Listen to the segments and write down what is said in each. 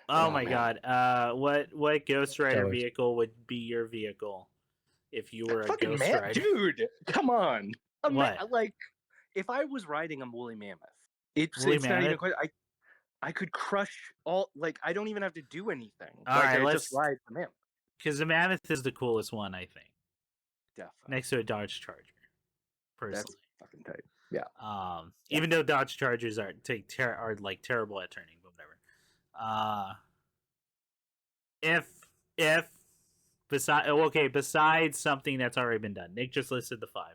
Oh Oh my man, god. What Ghost Rider So it's vehicle would be your vehicle if you were a fucking Ghost man, Rider? dude, come on. What? Like, if I was riding a woolly mammoth, it's Woolly not even mammoth? a question. I could crush all. Like, I don't even have to do anything. All Like, right, I just let's ride the mammoth. because the mammoth is the coolest one, I think, Definitely, next to a Dodge Charger, that's personally. fucking tight. Yeah. Even though Dodge Chargers are like terrible at turning, but whatever. Uh, if besides something that's already been done, Nick just listed the 5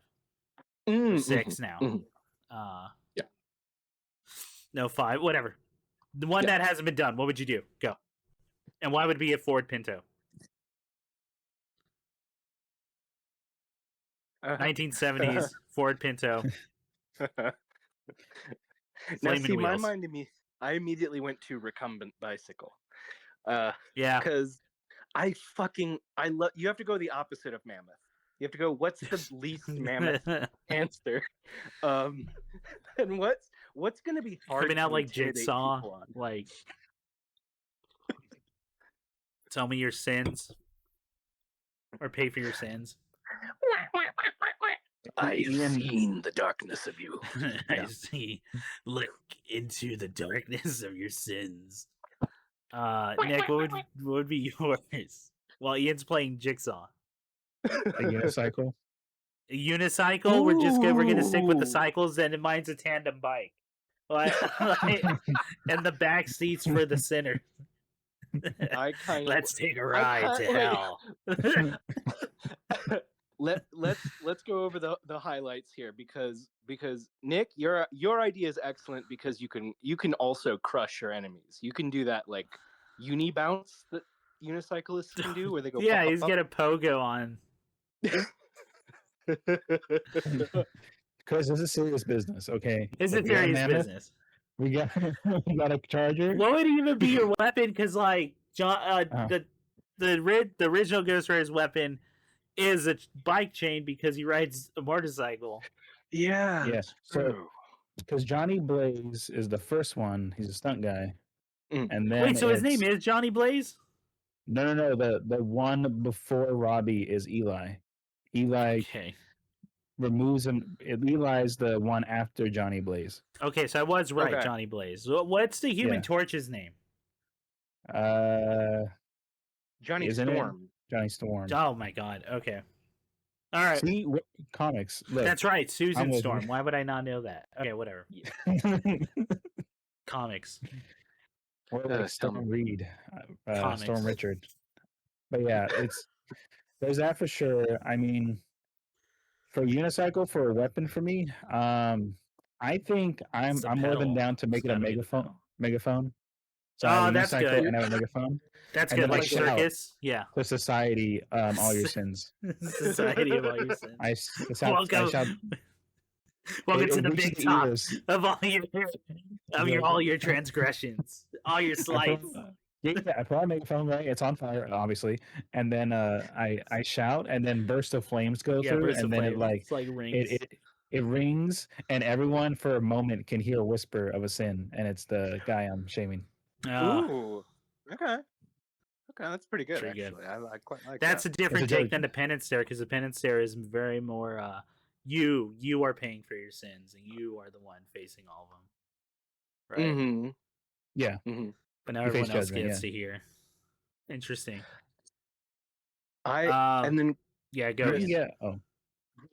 or 6 now. Yeah. No, 5, whatever. The one that hasn't been done. What would you do? Go. And why would it be a Ford Pinto? 1970s Ford Pinto. Now, Flaming see, my wheels. mind I immediately went to recumbent bicycle. Yeah. Because I love. You have to go the opposite of mammoth. You have to go. What's the least mammoth answer? And what's going to be hard Coming out to like intimidate Jigsaw. people on? Like, tell me your sins, or pay for your sins. I've seen the darkness of you. I see. Look into the darkness of your sins. Nick, what would be yours? While Ian's playing Jigsaw. a unicycle. A unicycle? We're gonna stick with the cycles, and mine's a tandem bike. Like, and the back seats for the sinner. Let's take a ride to hell. Let's go over the highlights here because Nick, your idea is excellent because you can also crush your enemies. You can do that like uni bounce that unicyclists can do where they go. Yeah, pop, he's pop, got a pogo on. Because this is serious business, okay? It's Like, a we got serious mammoth, business. we got we got a charger. What would even be your weapon? Because like the original Ghost Rider's weapon is a bike chain because he rides a motorcycle. Yeah. Yes. So because Johnny Blaze is the first one, he's a stunt guy, and then wait, so his name is Johnny Blaze? No. The one before Robbie is Eli. Eli removes him. Eli's the one after Johnny Blaze. Okay, so I was right, Okay. Johnny Blaze. What's the Human Torch's name? Johnny Storm. Johnny Storm. Oh my god. Okay. All right. See, comics. Look, that's right, Susan Storm. Why would I not know that? Okay, whatever. Comics. Or like Storm Reed, Storm Richard. But yeah, there's that for sure. I mean, for unicycle, for a weapon for me, I think I'm more than down to make it a megaphone. So I have a that's good. And I have a megaphone. That's and good, like circus. Yeah. For society, all your sins. Society of all your sins. Welcome to the big top of all your transgressions, all your slights. I put on a megaphone, right? It's on fire, obviously, and then I shout, and then burst of flames go through, and then it rings. It rings, and everyone for a moment can hear a whisper of a sin, and it's the guy I'm shaming. Ooh, okay, that's pretty good. Actually, I quite like that. That's a different take than the penance stare, because the penance stare is very more. You are paying for your sins, and you are the one facing all of them. Right. Mm-hmm. Yeah. Mm-hmm. But now everyone else gets to hear. Interesting. And then go. Yeah. Oh.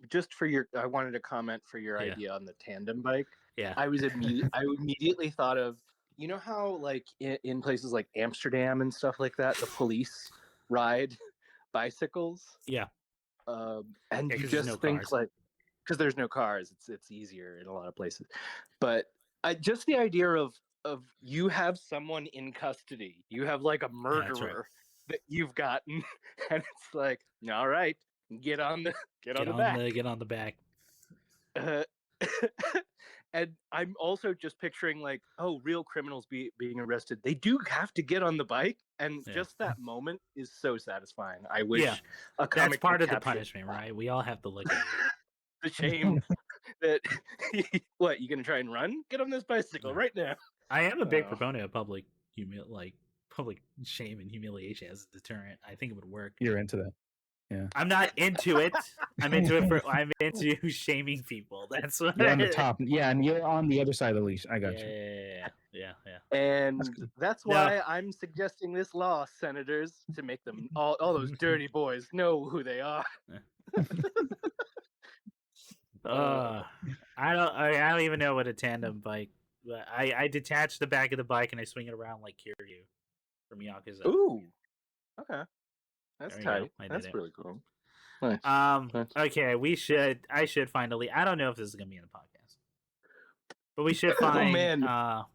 Just for I wanted to comment for your idea on the tandem bike. Yeah. I immediately thought of, you know how like in places like Amsterdam and stuff like that, the police ride bicycles. Yeah. And you just think like, because there's no cars, it's easier in a lot of places. But just the idea of you have someone in custody, you have like a murderer that you've gotten, and it's like, all right, get on the back. And I'm also just picturing like, real criminals being arrested. They do have to get on the bike, and just that moment is so satisfying. I wish a comic that's part of the punishment, right? We all have to look at it. The shame that you gonna try and run? Get on this bicycle right now. I am a big proponent of public shame and humiliation as a deterrent. I think it would work. You're into that. Yeah. I'm not into it. I'm into shaming people. That's what you're on the top. Yeah, and you're on the other side of the leash. I got you. Yeah. And that's why I'm suggesting this law, senators, to make them all those dirty boys know who they are. I don't even know what a tandem bike. I detach the back of the bike and I swing it around like Kiryu from Yakuza. Ooh, okay, that's tight. That's really cool. Nice. Okay, I should find a lead. I don't know if this is gonna be in the podcast, but we should find.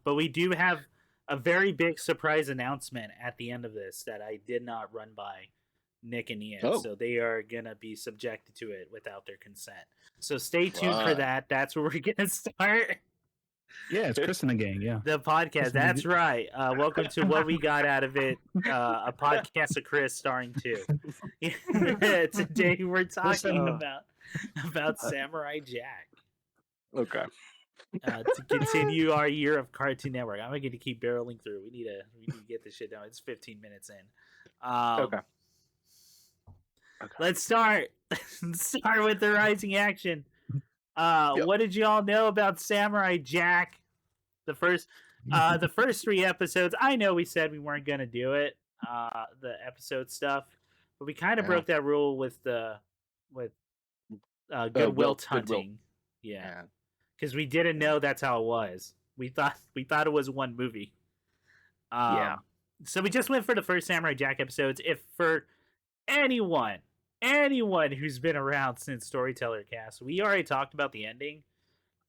But we do have a very big surprise announcement at the end of this that I did not run by Nick and Ian, so they are gonna be subjected to it without their consent. So stay tuned for that. That's where we're gonna start. Yeah, it's Chris and the gang. Yeah, the podcast. That's right. Welcome to What We Got Out of It, a podcast of Chris starring two. Today we're talking about Samurai Jack. Okay. To continue our year of Cartoon Network, I'm going to keep barreling through. We need to get this shit down. It's 15 minutes in. Okay. Let's start. Start with the rising action. What did you all know about Samurai Jack? The first 3 episodes. I know we said we weren't gonna do it, the episode stuff, but we kind of broke that rule with Goodwill Hunting. Yeah, because we didn't know that's how it was. We thought it was one movie. So we just went for the first Samurai Jack episodes. If for anyone who's been around since Storyteller Cast, we already talked about the ending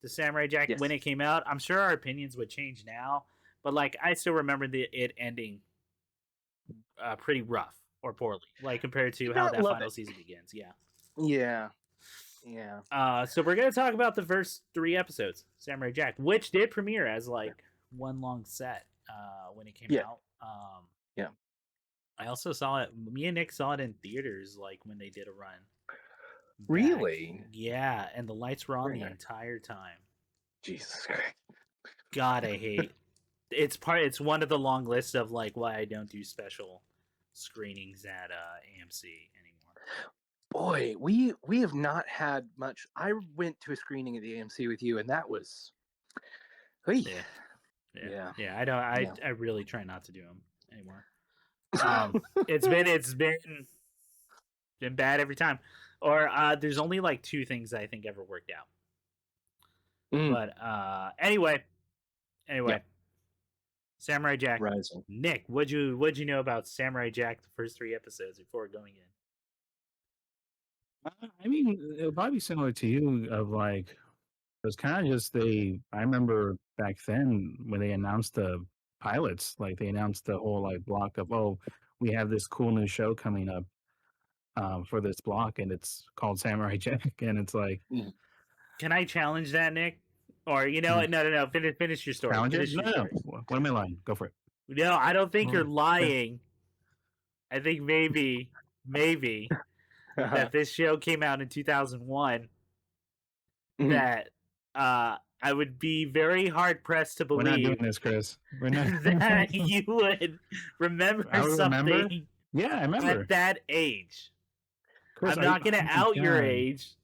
to Samurai Jack when it came out. I'm sure our opinions would change now, but like I still remember it ending pretty rough or poorly, like compared to how that final season begins. Yeah. So we're gonna talk about the first 3 episodes, Samurai Jack, which did premiere as like one long set when it came out. I also saw it. Me and Nick saw it in theaters, like when they did a run. Really? Yeah, and the lights were on the entire time. Jesus Christ! God, I hate. It's one of the long lists of like why I don't do special screenings at AMC anymore. Boy, we have not had much. I went to a screening at the AMC with you, and that was. Yeah. I don't. I really try not to do them anymore. It's been bad every time, or there's only like 2 things I think ever worked out. But anyway, Samurai Jack. Rising. Nick, what'd you know about Samurai Jack the first 3 episodes before going in? I mean, it'll probably be similar to you. Of like, it was kind of just I remember back then when they announced the pilots, like they announced the whole like block of we have this cool new show coming up for this block, and it's called Samurai Jack, and it's like, can I challenge that, Nick? Or no, finish your story. Challenge it? No. What am I lying? Go for it. No, I don't think you're lying. I think maybe that this show came out in 2001. That I would be very hard pressed to believe. We're not doing this, Chris. We're not. That you would remember something. Remember? Yeah, I remember. At that age. Chris, I'm not going to out your age,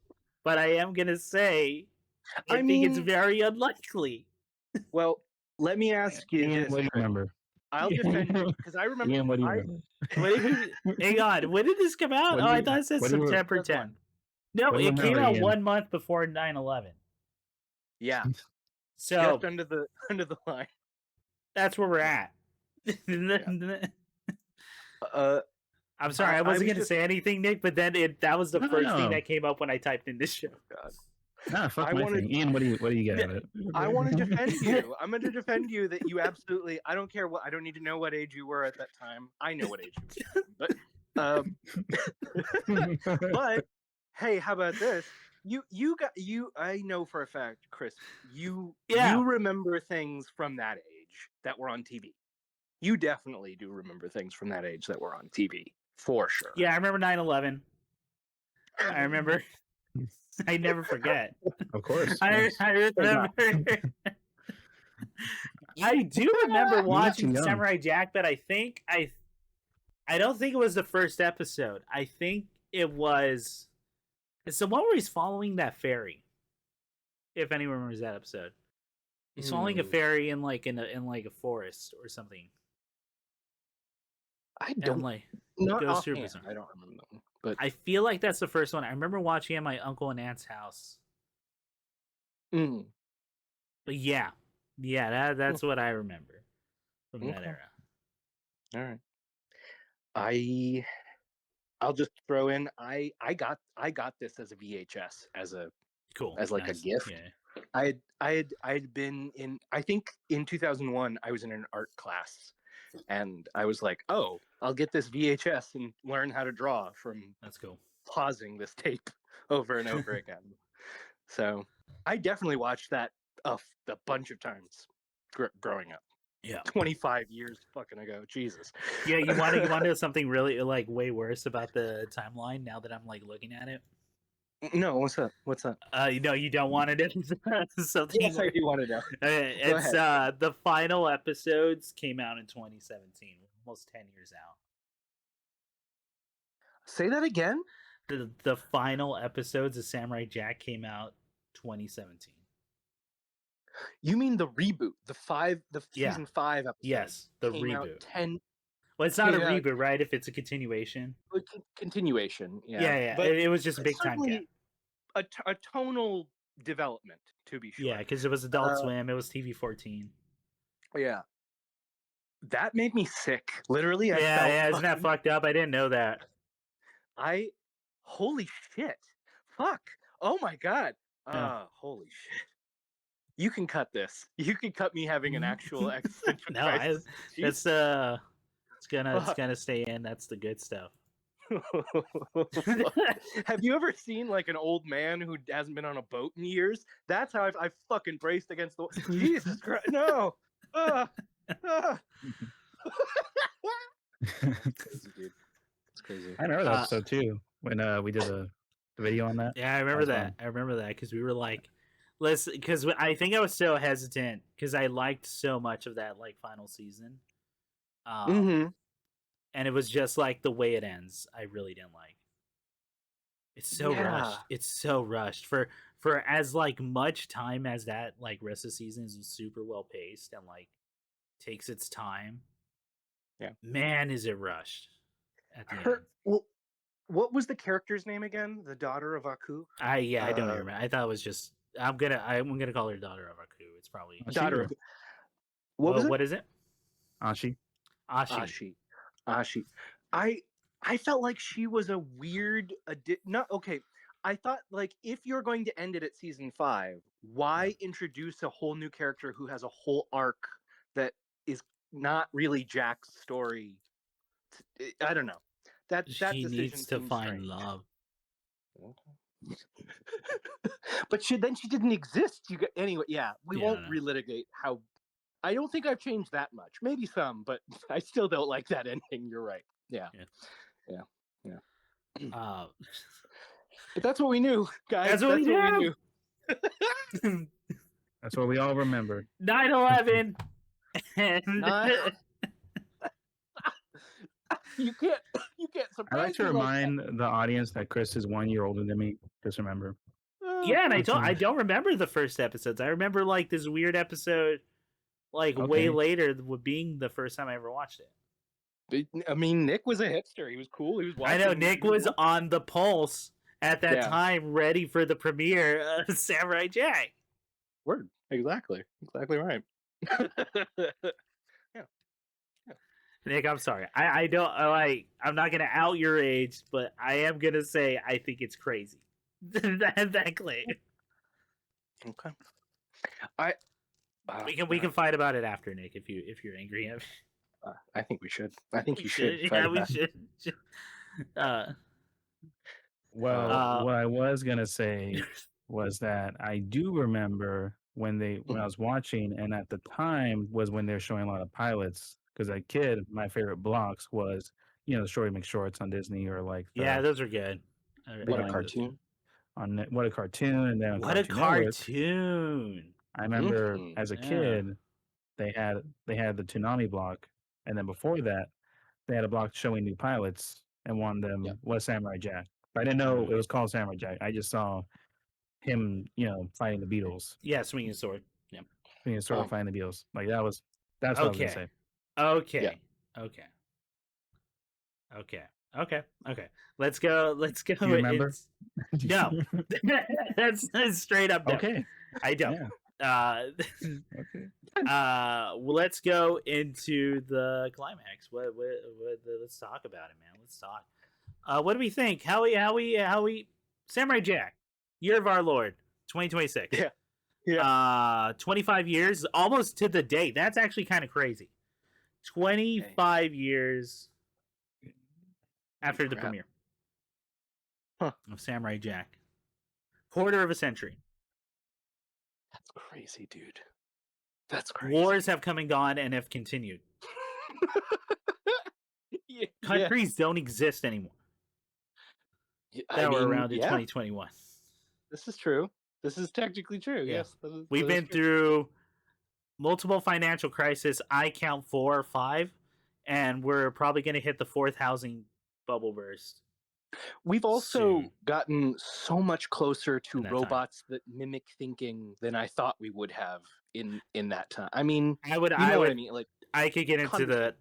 but I am going to say I think it's very unlikely. Well, let me ask you this. What do you remember? I'll defend you because I remember. Ian, what do you remember? Hang on. When did this come out? I thought it said September 10th. No, it came out Ian? 1 month before 9/11. Yeah. So just under the line. That's where we're at. I'm sorry, I wasn't going to say anything, Nick, but then that was the first thing that came up when I typed in this show. God. No, fuck my thing. Ian, what do you get out of it? I want to defend you. I'm going to defend you that you absolutely. I don't care what. I don't need to know what age you were at that time. I know what age you were. But hey, how about this? You. I know for a fact, Chris. You remember things from that age that were on TV. You definitely do remember things from that age that were on TV for sure. Yeah, I remember 9/11. I remember. I never forget. Of course. I remember. I do remember watching Samurai Jack, but I think I don't think it was the first episode. I think it was it's the one where he's following that fairy. If anyone remembers that episode, he's following a fairy in like a forest or something. I don't like not offhand. I don't remember that one, but I feel like that's the first one. I remember watching it at my uncle and aunt's house. But yeah, that's what I remember from that era. All right. I'll just throw in. I got this as a VHS as a a gift. Yeah. I'd been in. I think in 2001 I was in an art class, and I was like, oh, I'll get this VHS and learn how to draw from. That's cool. Pausing this tape over and over again. So I definitely watched that a bunch of times growing up. Yeah, 25 years fucking ago. Jesus. Yeah, you want to know something really like way worse about the timeline now that I'm like looking at it? No, what's up? You don't want to know something. Yes, I do want to know. It's the final episodes came out in 2017, almost 10 years out. Say that again? The final episodes of Samurai Jack came out 2017. You mean the reboot? The season 5 episode? Yes, the reboot. 10. Well, it's not a reboot, right? If it's a continuation. Continuation, yeah. Yeah. But it was just a big time gap. A tonal development, to be sure. Yeah, because it was Adult Swim. It was TV 14. Yeah. That made me sick. Literally, isn't that fucked up? I didn't know that. Holy shit. Fuck. Oh my god. Holy shit. You can cut this. You can cut me having an actual existential crisis. It's gonna stay in. That's the good stuff. Have you ever seen like an old man who hasn't been on a boat in years? That's how I fucking braced against the Jesus Christ. No. Crazy, dude. It's crazy. I remember that episode too when we did the video on that. Yeah, I remember that. I remember that because we were like, because I think I was so hesitant because I liked so much of that like final season. And it was just like the way it ends. I really didn't like. It's so rushed. It's so rushed for as like much time as that like rest of the season is super well paced and like takes its time. Yeah, man, is it rushed at the end. Well, what was the character's name again? The daughter of Aku? I don't remember. I thought it was just I'm gonna call her daughter of Aku. It's probably daughter of. What is it? Ashi. I felt like she was a weird I thought like if you're going to end it at season 5, why introduce a whole new character who has a whole arc that is not really Jack's story? I don't know. That she needs to find strange. Love. But she didn't exist. Anyway, yeah, we won't relitigate how. I don't think I've changed that much. Maybe some, but I still don't like that ending. You're right. Yeah. But that's what we knew, guys. That's what we knew. That's what we all remember. 9/11. You can't surprise. I like to remind the audience that Chris is 1 year older than me. Just remember. Yeah, and I don't remember the first episodes. I remember like this weird episode, like way later, being the first time I ever watched it. I mean, Nick was a hipster. He was cool. He was watching. I know Nick was on the pulse at that time, ready for the premiere of Samurai Jack. Word, exactly right. Nick, I'm sorry. I don't like. I'm not gonna out your age, but I am gonna say I think it's crazy. that claim. Okay. We can fight about it after, Nick. If you're angry. I think we should. I think you should. Yeah, we should. Well, what I was gonna say was that I do remember when I was watching, and at the time was when they were showing a lot of pilots. Because as a kid, my favorite blocks was the Shorty McShorts on Disney or like those are good. What a cartoon! What a cartoon! And then what a cartoon! I remember as a kid they had the Toonami block, and then before that, they had a block showing new pilots, and one of them was Samurai Jack. But I didn't know it was called Samurai Jack. I just saw him, fighting the Beatles. Yeah, swinging a sword. Yeah, swinging a sword, fighting the Beatles. Like that's what I was gonna say. Okay. Let's go. Do you remember? No, that's straight up no. Okay, I don't. Yeah. Let's go into the climax. What? Let's talk about it, man. Let's talk. What do we think? How we? Samurai Jack, Year of Our Lord, 2026. Yeah. 25 years, almost to the date. That's actually kind of crazy. 25 years after the premiere of Samurai Jack. Quarter of a century. That's crazy, dude. That's crazy. Wars have come and gone and have continued. Countries don't exist anymore. That were around in 2021. This is true. This is technically true. Yeah. Yes. We've been through multiple financial crises. I count 4 or 5, and we're probably going to hit the 4th housing bubble burst. We've also gotten so much closer to robots that mimic thinking than I thought we would have in that time. I mean, what I mean? Like, I could get into the.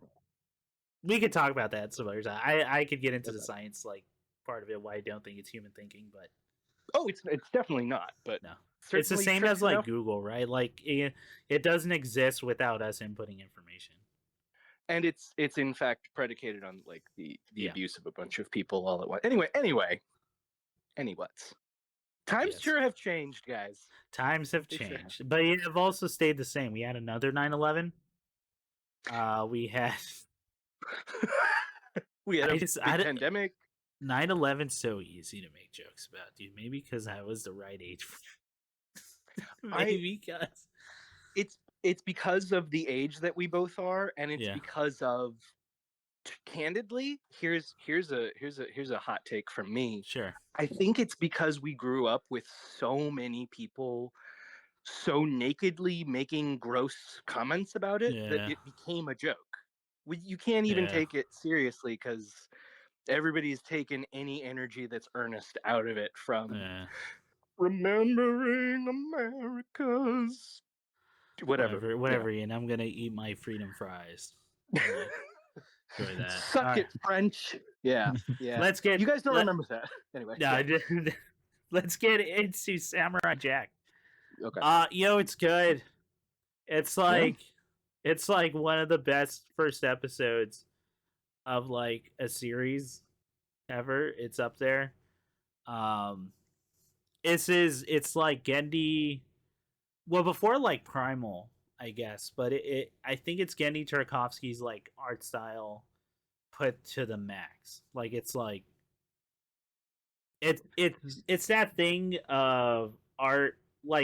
We could talk about that some other time. I could get into the science part of it. Why I don't think it's human thinking, but it's definitely not. But no, it's the same as Google, right? Like it doesn't exist without us inputting information. And it's in fact predicated on the abuse of a bunch of people all at once. Anyway. Times sure have changed, guys. Times have changed, but it have also stayed the same. We had another 9/11. We had a pandemic. 9/11's so easy to make jokes about, dude. Maybe because I was the right age. Maybe because it's because of the age that we both are, and it's because of, candidly, here's a hot take from me. Sure. I think it's because we grew up with so many people so nakedly making gross comments about it that it became a joke. You can't even take it seriously because everybody's taken any energy that's earnest out of it from remembering America's whatever. Ian. I'm gonna eat my freedom fries. Enjoy that. Suck it, French. Yeah. Let's get. You guys don't remember that anyway. No, let's get into Samurai Jack. Okay. It's good. It's like one of the best first episodes of a series ever. It's up there. It's like Gendy. Well, before Primal, I guess, but I think it's Gendy Tartakovsky's art style put to the max. It's that thing of art,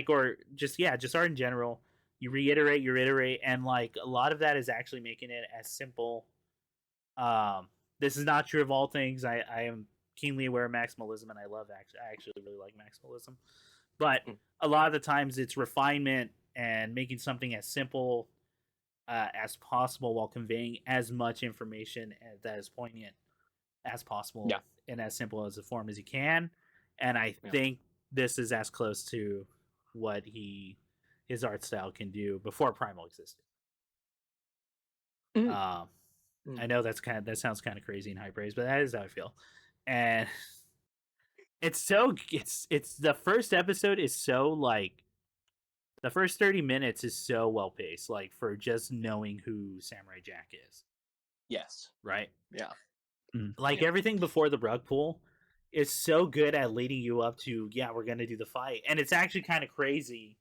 or just art in general. You reiterate, and a lot of that is actually making it as simple. This is not true of all things. I am keenly aware of maximalism, and I actually really like maximalism. But a lot of the times it's refinement and making something as simple as possible while conveying as much information that is poignant as possible in as simple as a form as you can. And I think this is as close to what his art style can do before Primal existed. I know that sounds kind of crazy and high praise, but that is how I feel. And it's the first episode is so the first 30 minutes is so well paced, for just knowing who Samurai Jack is. Yes. Right? Yeah. Everything before the rug pull is so good at leading you up to, we're going to do the fight. And it's actually kind of crazy.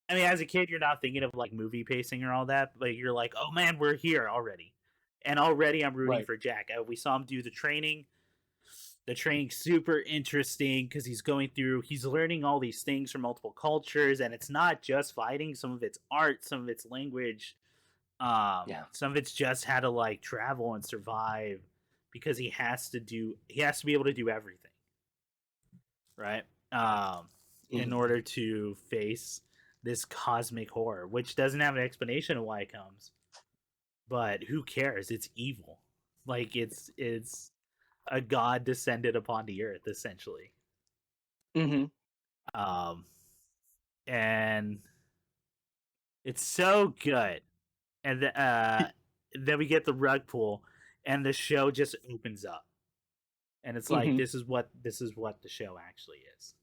I mean, as a kid, you're not thinking of movie pacing or all that, but you're like, oh man, we're here already. And already I'm rooting for Jack. We saw him do the training. The training's super interesting because he's learning all these things from multiple cultures, and it's not just fighting. Some of it's art, some of it's language, some of it's just how to travel and survive, because he has to be able to do everything, right? In order to face this cosmic horror, which doesn't have an explanation of why it comes. But who cares? It's evil. Like it's a god descended upon the earth, essentially. Mm-hmm. And it's so good. And then we get the rug pull, and the show just opens up, and it's like this is what the show actually is.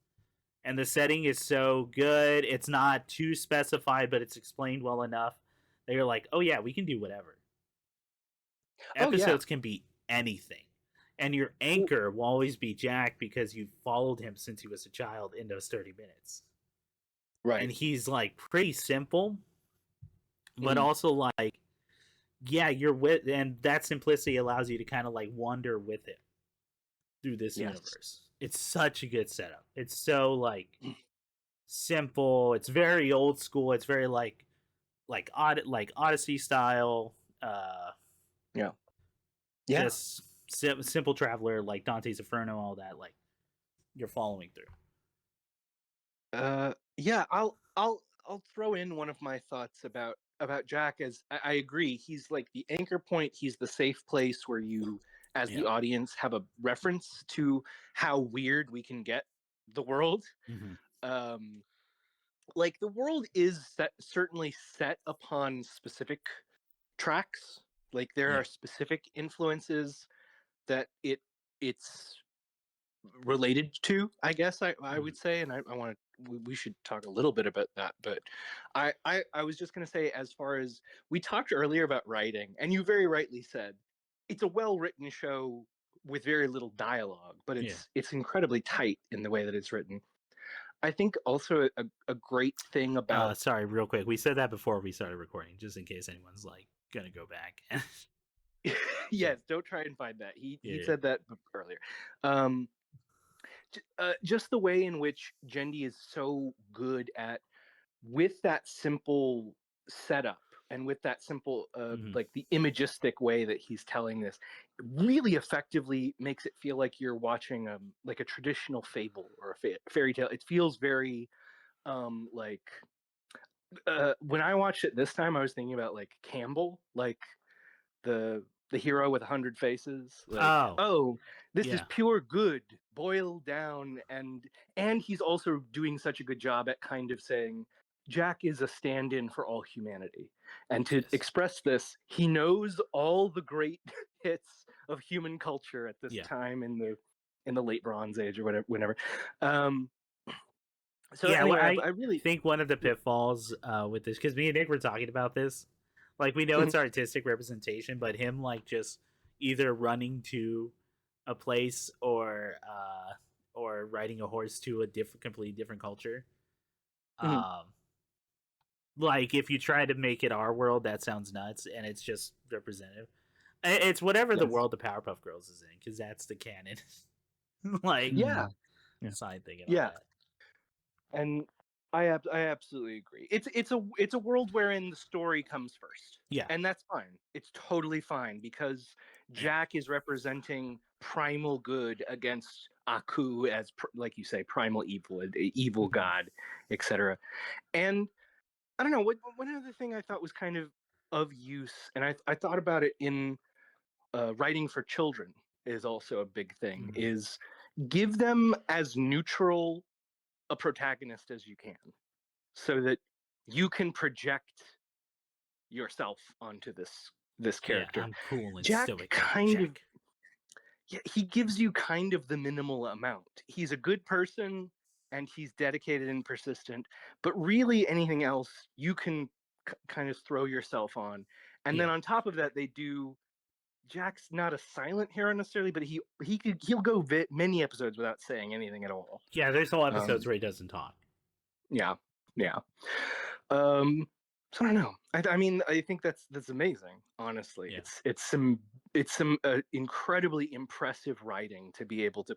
And the setting is so good. It's not too specified, but it's explained well enough that you're like, oh yeah, we can do whatever. Episodes can be anything. And your anchor will always be Jack because you followed him since he was a child in those 30 minutes. Right. And he's like pretty simple, but also like, yeah, you're with, and that simplicity allows you to kind of like wander with it through this universe. It's such a good setup. It's so like simple. It's very old school. It's very like Odyssey style. Just simple traveler, like Dante's Inferno, all that. Like you're following through. I'll throw in one of my thoughts about Jack. As I agree, he's like the anchor point. He's the safe place where you, as the audience, have a reference to how weird we can get the world. Like the world is certainly set upon specific tracks. Like there are specific influences that it's related to, I guess I would say, and we should talk a little bit about that. But I was just going to say, as far as we talked earlier about writing, and you very rightly said, it's a well-written show with very little dialogue, but it's incredibly tight in the way that it's written. I think also a great thing about sorry, real quick, we said that before we started recording, just in case anyone's like gonna go back. Yes, don't try and find that. He said that earlier. Just the way in which Jendi is so good at, with that simple setup and with that simple like the imagistic way that he's telling this, really effectively makes it feel like you're watching like a traditional fable or a fairy tale. It feels very like when I watched it this time, I was thinking about like Campbell, like the hero with 100 faces. Like, this is pure good boiled down, and he's also doing such a good job at kind of saying Jack is a stand-in for all humanity. And to express this, he knows all the great hits of human culture at this time in the late Bronze Age or whenever. So anyway, I really think one of the pitfalls with this, because me and Nick were talking about this, like we know it's artistic representation, but him like just either running to a place or riding a horse to a completely different culture. Like if you try to make it our world, that sounds nuts, and it's just representative. It's whatever the world the Powerpuff Girls is in, because that's the canon. Like side thing and all that. And I absolutely agree. It's a world wherein the story comes first. Yeah. And that's fine. It's totally fine, because Jack is representing primal good against Aku as, like you say, primal evil, an evil god, etc. And I don't know, one other thing I thought was kind of use, and I thought about it in writing for children is also a big thing, is give them as neutral a protagonist as you can, so that you can project yourself onto this character. I'm cool and Jack stoic. kind of, he gives you kind of the minimal amount. He's a good person and he's dedicated and persistent, but really anything else you can kind of throw yourself on. And then on top of that, Jack's not a silent hero necessarily, but he'll go many episodes without saying anything at all. Yeah, there's whole episodes where he doesn't talk. Yeah. So I don't know. I mean, I think that's amazing. Honestly, it's some incredibly impressive writing to be able to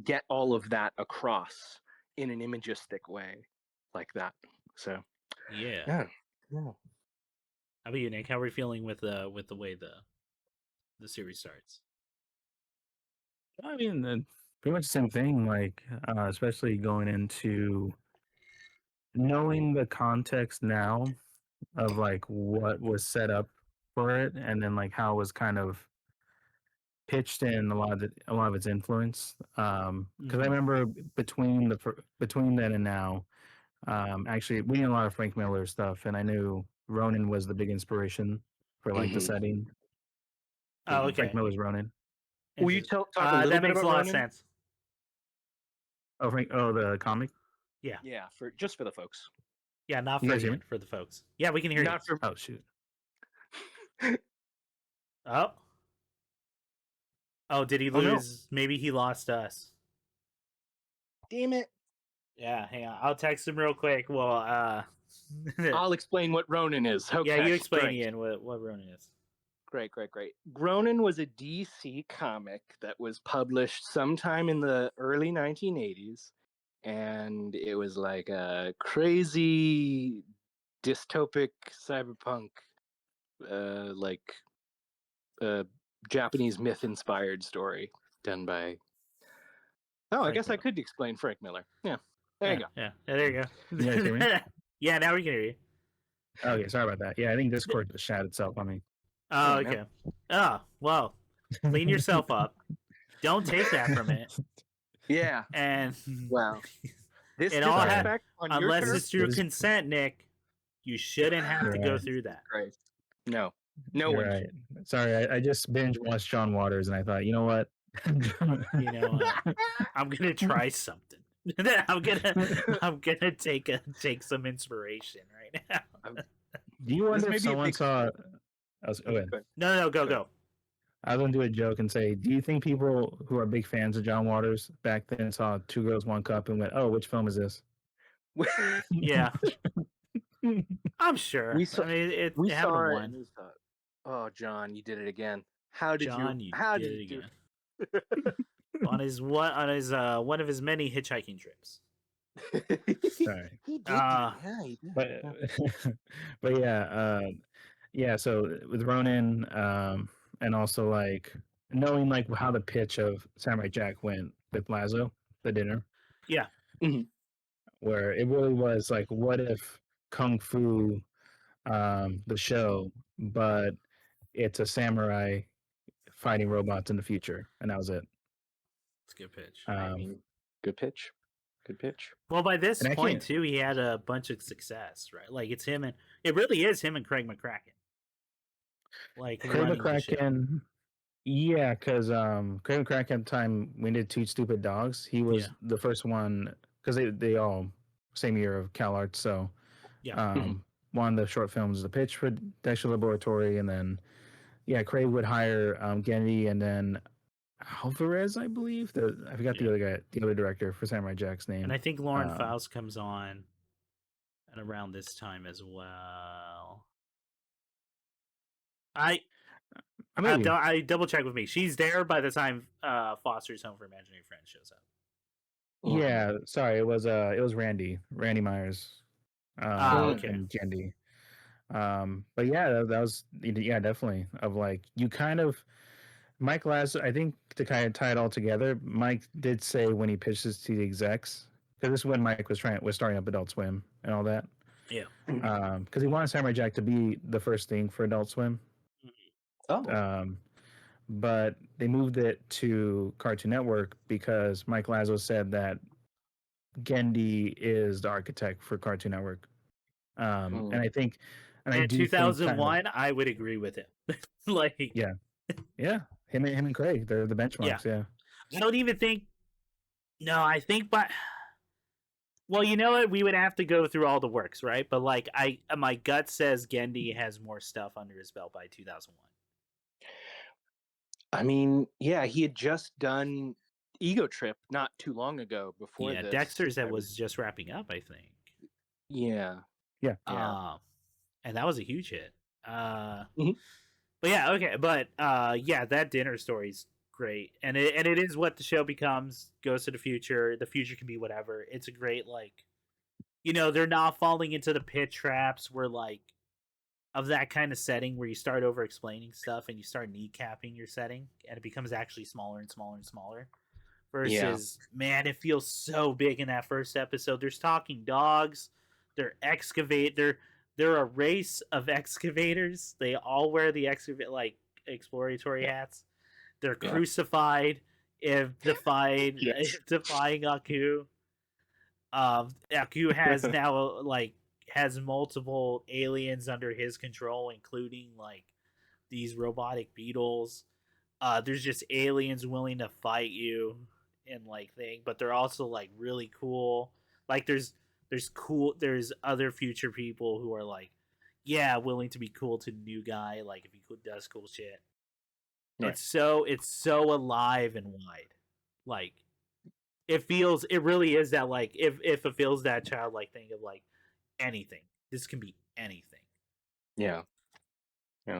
get all of that across in an imagistic way like that. So yeah. How about you, Nick? How are we feeling with the way the series starts? I mean, pretty much the same thing. Like, especially going into knowing the context now of like what was set up for it, and then like how it was kind of pitched in a lot of its influence. Because I remember between then and now, actually we knew a lot of Frank Miller stuff, and I knew Ronin was the big inspiration for like the setting. Oh, okay. Frank Miller's Ronin. Will you talk a little that bit makes about a lot Ronin? of sense. Oh, the comic. Yeah. Yeah, just for the folks. Yeah, not for you, for the folks. Yeah, we can hear you. Oh shoot. Oh, did he lose? No. Maybe he lost us. Damn it. Yeah, hang on. I'll text him real quick. Well, I'll explain what Ronin is. Okay. Yeah, you explain, Ian, what Ronin is. Great. Ronin was a DC comic that was published sometime in the early 1980s, and it was like a crazy dystopic cyberpunk, Japanese myth-inspired story done by. Oh, I guess I could explain Frank Miller. Yeah, there you go. Yeah, there you go. You guys hear me? Yeah, now we can hear you. Okay, sorry about that. Yeah, I think Discord just shat itself on me. Oh, okay. Oh, well, clean yourself up. Don't take that from it. Yeah. And wow, this it all happens unless it's through consent, Nick. You shouldn't have to go through that. Right. No one. Right. Sorry, I just binge watched John Waters, and I thought, you know what? I'm gonna try something. I'm gonna take some inspiration right now. Do you wonder if someone saw? No, go. I was gonna do a joke and say, do you think people who are big fans of John Waters back then saw Two Girls, One Cup and went, "Oh, which film is this?" Yeah, I'm sure. I mean, it happened once. Oh, John, you did it again. How did you? How did you do it? on his one of his many hitchhiking trips. Sorry. He did. He did. But yeah. So with Ronin, and also like knowing like how the pitch of Samurai Jack went with Lazo, the dinner. Yeah. Where it really was like, what if Kung Fu, the show, but it's a samurai fighting robots in the future, and that was it. It's a good pitch. Good pitch. Good pitch. Well, by this point too, he had a bunch of success, right? Like it really is him and Craig McCracken. Like Craig McCracken, yeah, because Craig McCracken at the time we did Two Stupid Dogs, he was the first one, because they all same year of Cal Arts, so one of the short films is the pitch for Dexter Laboratory, and then Craig would hire Gendy, and then Alvarez, I believe. I forgot the other guy, the other director for Samurai Jack's name. And I think Lauren Faust comes on at around this time as well. I double check with me. She's there by the time Foster's Home for Imaginary Friends shows up. Yeah, sorry, it was Randy Myers. Okay. And Gendy. But yeah, that was definitely of like, you kind of Mike Lazo, I think, to kind of tie it all together, Mike did say when he pitched this to the execs, because this is when Mike was starting up Adult Swim and all that. Yeah. Because he wanted Samurai Jack to be the first thing for Adult Swim. Oh. But they moved it to Cartoon Network because Mike Lazo said that Gendy is the architect for Cartoon Network. And I think, in 2001, I would agree with him. Like, yeah, him and Craig, they're the benchmarks. Yeah. I don't even think. No, I think, but well, you know what? We would have to go through all the works, right? But like, my gut says Gendy has more stuff under his belt by 2001. I mean, yeah, he had just done Ego Trip not too long ago. Before this, Dexter's that was just wrapping up, I think. Yeah. And that was a huge hit. But yeah, okay, but that dinner story's great, and it is what the show becomes. Goes to the future. The future can be whatever. It's a great, like, they're not falling into the pit traps where, like, of that kind of setting where you start over explaining stuff and you start kneecapping your setting, and it becomes actually smaller and smaller and smaller. Versus, man, it feels so big in that first episode. There's talking dogs. They're excavate. They're a race of excavators. They all wear the exploratory hats. They're crucified if defying defying Aku. Aku has now has multiple aliens under his control, including these robotic beetles. There's just aliens willing to fight you and thing, but they're also really cool. There's other future people who are willing to be cool to the new guy, if he does cool shit. Right. It's so alive and wide. It really is that if it feels that childlike thing of anything. This can be anything. Yeah.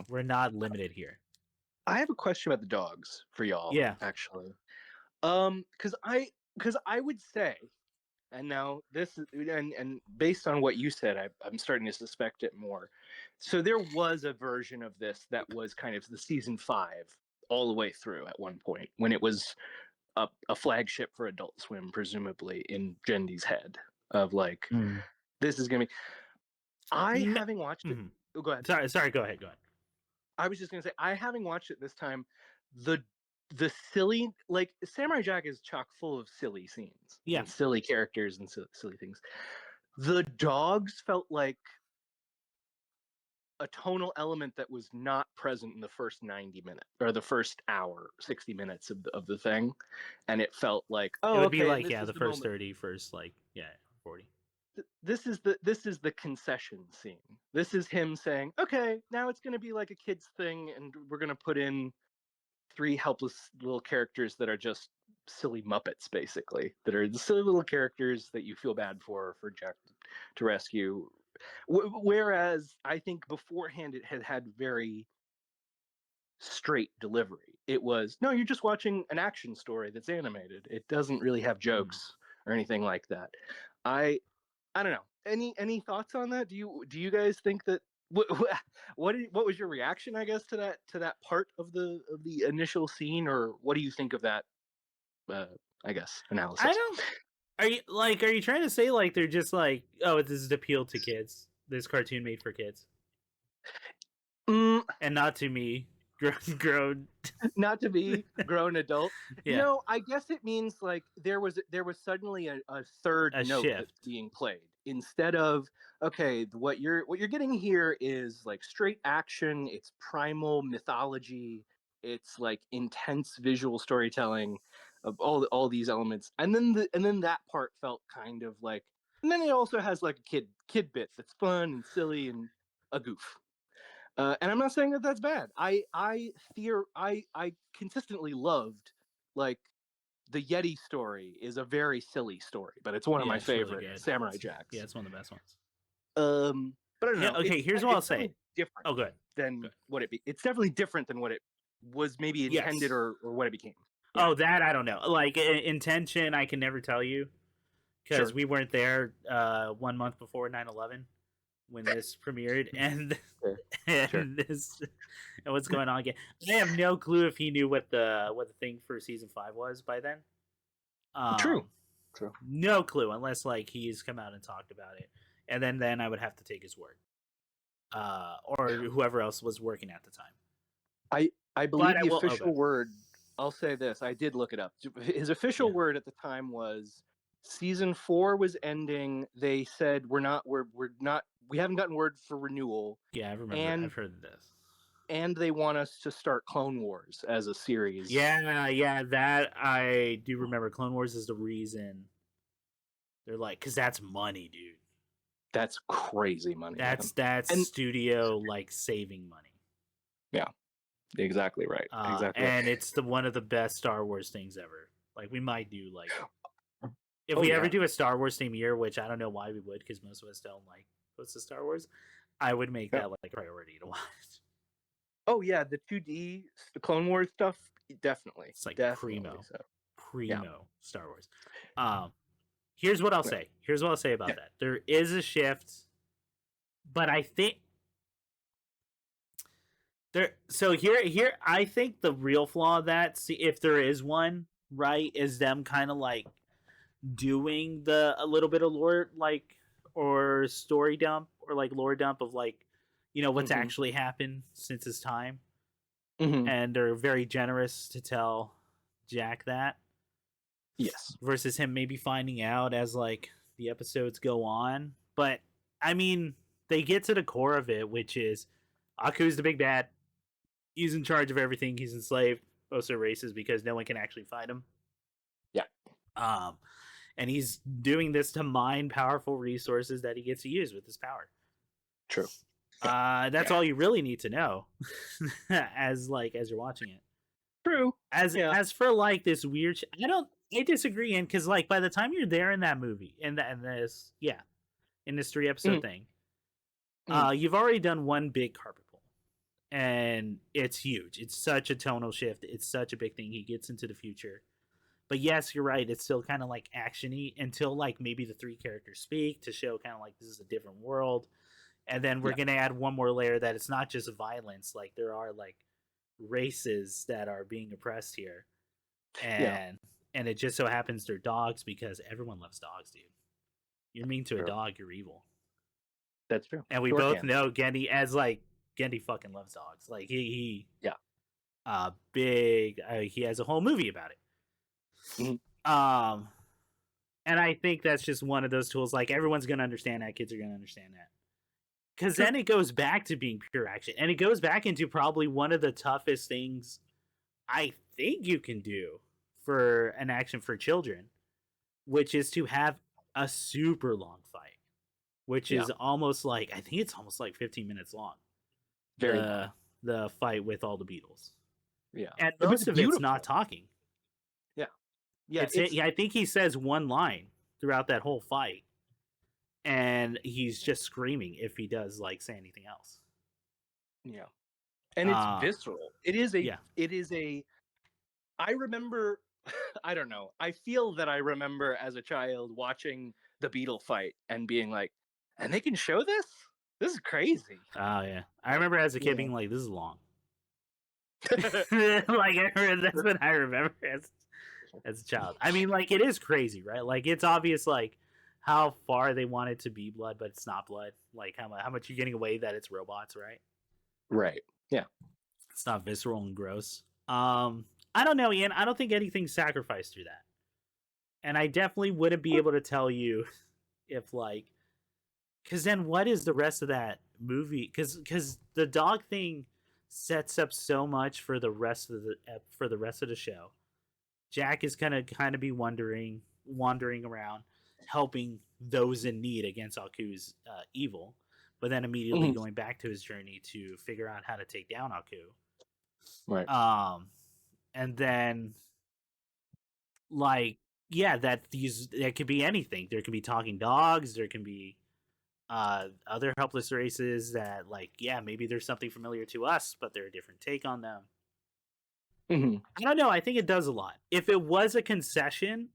We're not limited here. I have a question about the dogs for y'all. Yeah. Actually. Because I would say, and now this and based on what you said, I'm starting to suspect it more. So there was a version of this that was kind of the season 5 all the way through at one point when it was a flagship for Adult Swim, presumably in Jendy's head of this is gonna be. Having watched it. Oh, go ahead. Sorry. Go ahead. I was just gonna say, having watched it this time, the silly Samurai Jack is chock full of silly scenes, and silly characters and silly things. The dogs felt like a tonal element that was not present in the first 90 minutes or the first hour, 60 minutes of the thing, and it felt like it would be the first 30, first 40. This is the concession scene. This is him saying, okay, now it's going to be like a kid's thing, and we're going to put in 3 helpless little characters that are just silly Muppets, basically, that are the silly little characters that you feel bad for Jack to rescue. Whereas I think beforehand it had very straight delivery. It was, no, you're just watching an action story that's animated. It doesn't really have jokes or anything like that. I don't know. Any thoughts on that? Do you guys think that what was your reaction, I guess, to that part of the initial scene, or what do you think of that I guess analysis? I don't. Are you trying to say they're just oh, this is appeal to kids, this cartoon made for kids, and not to me, grown not to be grown adult? No, I guess it means there was suddenly a third note shift that's being played, instead of, okay, what you're getting here is straight action, it's primal mythology, it's intense visual storytelling of all these elements, and then that part felt kind of and then it also has a kid bit that's fun and silly and a goof. And I'm not saying that that's bad. I consistently loved the Yeti story is a very silly story, but it's one of my favorite Samurai Jacks. Yeah, it's one of the best ones. But I don't know. Okay, here's what I'll say. Different. Oh, good. Than what it be. It's definitely different than what it was maybe intended or what it became. Yeah. Oh, that I don't know. Intention, I can never tell you because we weren't there 1 month before 9/11 when this premiered, and this and what's going on again. I have no clue if he knew what the thing for season 5 was by then. True. No clue, unless he's come out and talked about it, and then I would have to take his word, or whoever else was working at the time. I believe the official word. I'll say this: I did look it up. His official word at the time was season 4 was ending. They said we haven't gotten word for renewal. Yeah, I remember. I've heard this. And they want us to start Clone Wars as a series. Yeah, that I do remember. Clone Wars is the reason. They're because that's money, dude. That's crazy money. That's studio saving money. Yeah, exactly right. Exactly. And it's one of the best Star Wars things ever. We might do if we ever do a Star Wars theme year, which I don't know why we would, because most of us don't what's the Star Wars. I would make that a priority to watch. Oh yeah, the 2D, the Clone Wars stuff, definitely. It's primo Star Wars. Here's what I'll say. Here's what I'll say about that. There is a shift, but I think there. So here, I think the real flaw of that, if there is one, right, is them kind of doing a little bit of lore or story dump or like lore dump of like, you know, what's actually happened since his time. And they're very generous to tell Jack that. Yes. Versus him maybe finding out as like the episodes go on. But I mean, they get to the core of it, which is Aku's the big bad. He's in charge of everything. He's enslaved most of the races because no one can actually fight him. Yeah. And he's doing this to mine powerful resources that he gets to use with his power. True. That's all you really need to know as you're watching it. True. As for like this weird I disagree in because like by the time you're there in that movie in this 3-episode thing, you've already done one big carpet pull, and it's huge. It's such a tonal shift. It's such a big thing. He gets into the future, but yes, you're right. It's still kind of like actiony until like maybe the 3 characters speak to show kind of like this is a different world, and then we're gonna add one more layer that it's not just violence. Like there are like races that are being oppressed here, and it just so happens they're dogs because everyone loves dogs, dude. You're mean to a dog, you're evil. That's true. And we both know Gendy Gendy fucking loves dogs. Like he big. He has a whole movie about it. And I think that's just one of those tools. Like everyone's gonna understand that. Kids are gonna understand that. Because then it goes back to being pure action, and it goes back into probably one of the toughest things I think you can do for an action for children, which is to have a super long fight, which is almost like I think it's almost like 15 minutes long. Very long. The fight with all the Beatles. Yeah, and most of it's not talking. Yeah, I think he says one line throughout that whole fight. And he's just screaming if he does like say anything else. Yeah, and it's visceral. It is a. I remember. I don't know. I feel that I remember as a child watching the Beetle fight and being like, "And they can show this? This is crazy." Oh yeah, I remember as a kid being like, "This is long." Like that's what I remember as a child. I mean, like it is crazy, right? Like it's obvious, like. How far they want it to be blood, but it's not blood. Like how much you're getting away that it's robots, right? Right. Yeah. It's not visceral and gross. I don't know, Ian. I don't think anything's sacrificed through that. And I definitely wouldn't be able to tell you if like, because then what is the rest of that movie? Because the dog thing sets up so much for the rest of the show. Jack is gonna kind of be wandering around, helping those in need against Aku's evil, but then immediately going back to his journey to figure out how to take down Aku. Right. And then like that could be anything. There can be talking dogs. There can be other helpless races that like maybe there's something familiar to us, but they're a different take on them. I don't know. I think it does a lot. If it was a concession,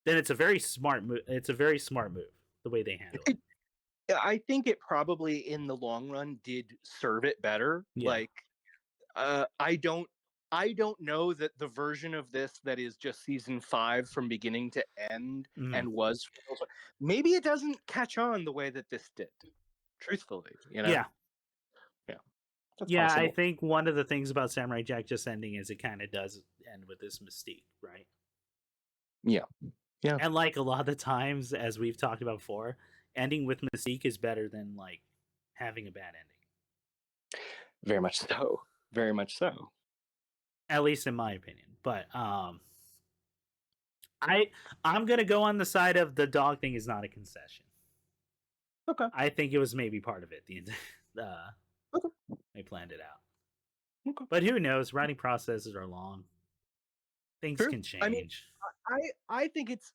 then it's a very smart move. It's a very smart move the way they handle it. I think it probably in the long run did serve it better. Yeah. Like, I don't know that the version of this that is just season 5 from beginning to end and was maybe it doesn't catch on the way that this did. Truthfully, you know. That's possible. I think one of the things about Samurai Jack just ending is it kind of does end with this mystique, right? Yeah. And like a lot of the times, as we've talked about before, ending with mystique is better than like having a bad ending. Very much so. Very much so. At least in my opinion. But I'm gonna go on the side of the dog thing is not a concession. Okay. I think it was maybe part of it. Okay. They planned it out. Okay. But who knows? Writing processes are long. Things can change. I mean, I think it's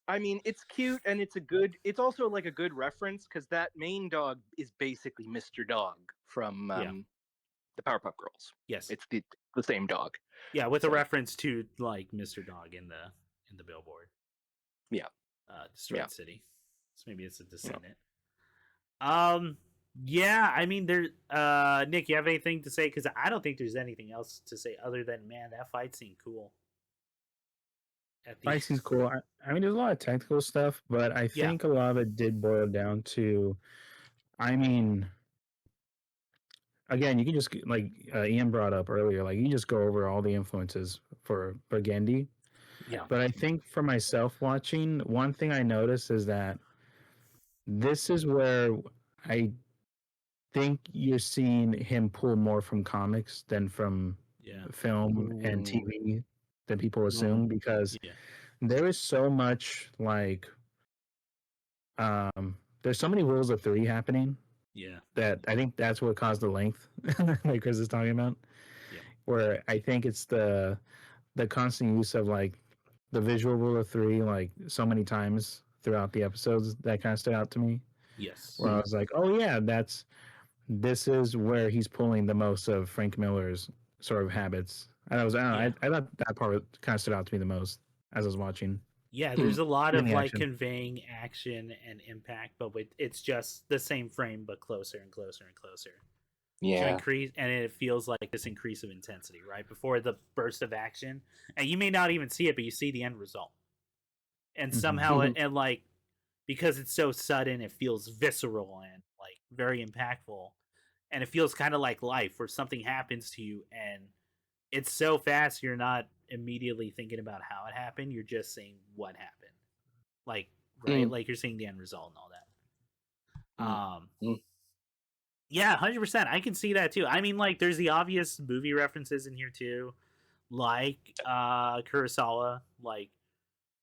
cute and it's also like a good reference because that main dog is basically Mr. Dog from the Powerpuff Girls. Yes. It's the same dog. Yeah, with a reference to like Mr. Dog in the billboard. Yeah. Destroyed City. So maybe it's a descendant. Yeah. I mean, Nick, you have anything to say? Because I don't think there's anything else to say other than, man, that fight seemed cool. Fight scene's cool. I mean, there's a lot of technical stuff, but I think a lot of it did boil down to, I mean, again, you can just, like Ian brought up earlier, like you just go over all the influences for Gendy. Yeah. But I think for myself watching, one thing I noticed is that this is where I think you're seeing him pull more from comics than from film and TV than people assume, because there is so much like there's so many rules of three happening. Yeah. That I think that's what caused the length, like Chris is talking about. Yeah. Where I think it's the constant use of like the visual rule of three, like so many times throughout the episodes, that kind of stood out to me. Yes. Where I was like, oh yeah, this is where he's pulling the most of Frank Miller's sort of habits. And I thought that part kind of stood out to me the most as I was watching. Yeah, there's a lot of like conveying action and impact, but it's just the same frame but closer and closer and closer. Yeah. To increase, and it feels like this increase of intensity right before the burst of action, and you may not even see it, but you see the end result, and somehow and like because it's so sudden, it feels visceral and like very impactful, and it feels kind of like life, where something happens to you and it's so fast you're not immediately thinking about how it happened, you're just saying what happened, like like you're seeing the end result and all that. Yeah, 100%. I can see that too. I mean, like there's the obvious movie references in here too, like Kurosawa, like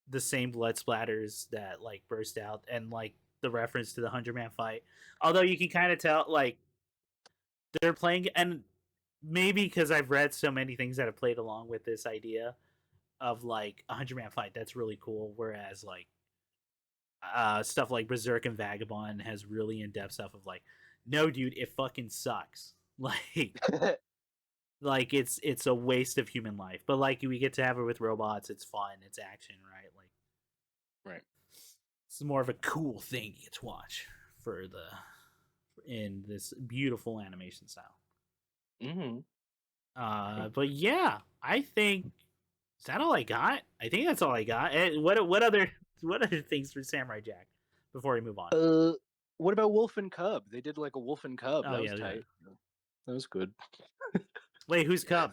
the same blood splatters that like burst out, and like the reference to the 100-man fight, although you can kind of tell like they're playing, and maybe because I've read so many things that have played along with this idea of like a 100-man fight, that's really cool, whereas like stuff like Berserk and Vagabond has really in-depth stuff of like, no dude, it fucking sucks, like like it's a waste of human life, but like we get to have it with robots, it's fun, it's action, right? Like it's more of a cool thing you get to watch for in this beautiful animation style. But yeah, I think, is that all I got? I think that's all I got. What other things for Samurai Jack before we move on? What about Wolf and Cub? They did like a Wolf and Cub. Oh, that was tight. Yeah. That was good. Wait, who's Cub?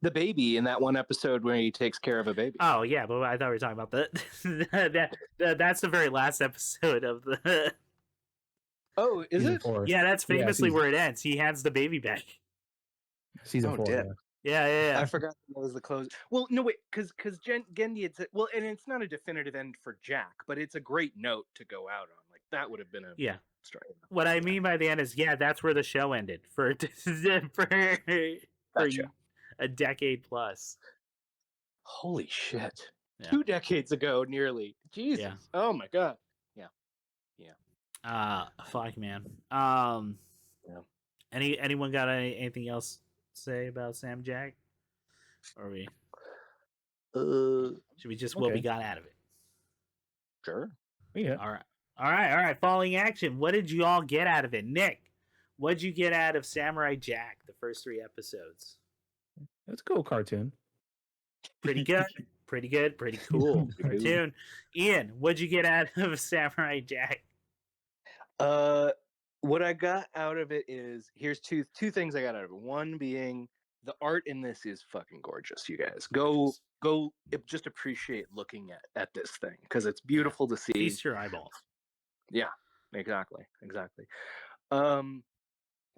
The baby in that one episode where he takes care of a baby. Oh yeah, but I thought we were talking about that's the very last episode of the. Oh, is season it? 4. Yeah, that's famously where it ends. He hands the baby back. Season 4. Yeah. I forgot that was the close. Well, no wait, because Gendy had said, well, and it's not a definitive end for Jack, but it's a great note to go out on. Like that would have been a story. What I mean by the end is, that's where the show ended for a decade plus. Holy shit! 2 decades ago, nearly. Jesus. Yeah. Oh my god. Yeah. Fuck, man. Anyone got anything else to say about Sam Jack? Or we? Should we just what we got out of it? Sure. Yeah. All right. Falling action. What did you all get out of it, Nick? What did you get out of Samurai Jack? The first 3 episodes. That's a cool cartoon. Pretty good. Pretty cool cartoon. Ian, what'd you get out of Samurai Jack? What I got out of it is, here's two things I got out of it. One being the art in this is fucking gorgeous. You guys go just appreciate looking at this thing, because it's beautiful to see. Feast your eyeballs. Yeah, exactly.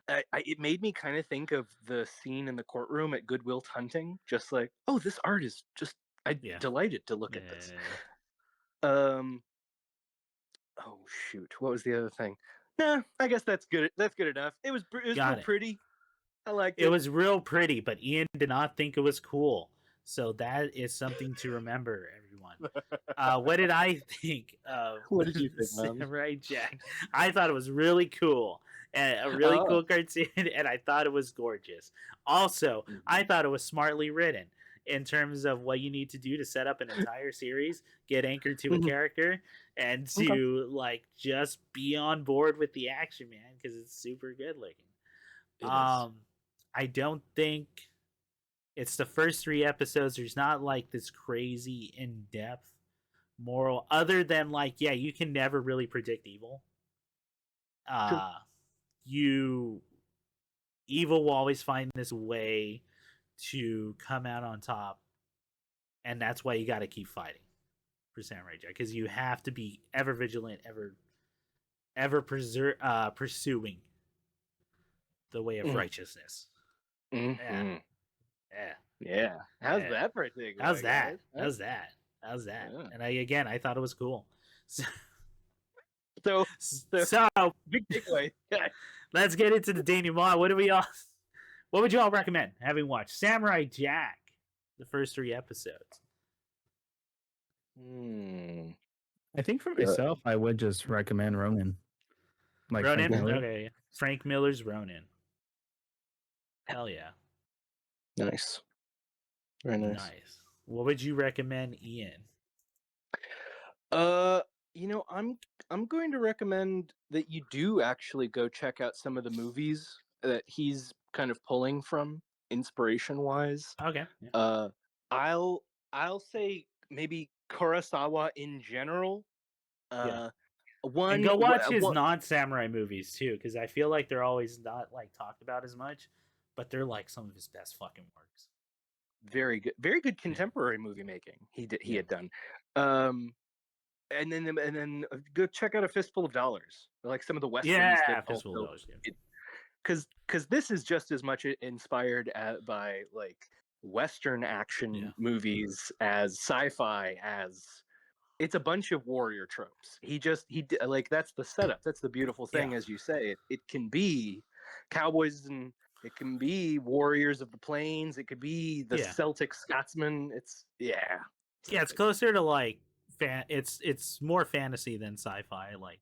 It made me kind of think of the scene in the courtroom at Good Will Hunting, just like, oh, this art is just, delighted to look at this. Oh shoot, what was the other thing? Nah, I guess that's good. That's good enough. It was real pretty. I liked it. It was real pretty, but Ian did not think it was cool. So that is something to remember, everyone. What did I think of? What did you think, Samurai Jack? I thought it was really cool, and a really cool cartoon, and I thought it was gorgeous. Also, I thought it was smartly written in terms of what you need to do to set up an entire series, get anchored to a character, and to like just be on board with the action, man, because it's super good looking. I don't think It's the first 3 episodes. There's not like this crazy in depth moral, other than like, yeah, you can never really predict evil. You evil will always find this way to come out on top, and that's why you got to keep fighting for Samurai Jack, because you have to be ever vigilant, ever pursuing the way of righteousness. Mm-hmm. Yeah. How's that for a thing? How's that? Yeah. And I thought it was cool. So big takeaway. Let's get into the denouement. What would you all recommend having watched Samurai Jack, the first 3 episodes? I think for myself, I would just recommend Ronin. Like Ronin? Okay. Frank Miller's Ronin. Hell yeah. Nice. Very nice. What would you recommend, Ian? I'm going to recommend that you do actually go check out some of the movies that he's kind of pulling from inspiration-wise. Okay. Yeah. I'll say maybe Kurosawa in general. And go watch his non-samurai movies too, because I feel like they're always not like talked about as much, but they're like some of his best fucking works. Very good contemporary movie making he had done. And then go check out A Fistful of Dollars, like some of the westerns. Yeah, Fistful of Dollars. Because this is just as much inspired by like Western action movies as sci-fi, as it's a bunch of warrior tropes. Like that's the setup. That's the beautiful thing, as you say. It can be cowboys, and it can be warriors of the plains. It could be the Celtic Scotsman. It's closer to like it's more fantasy than sci-fi, like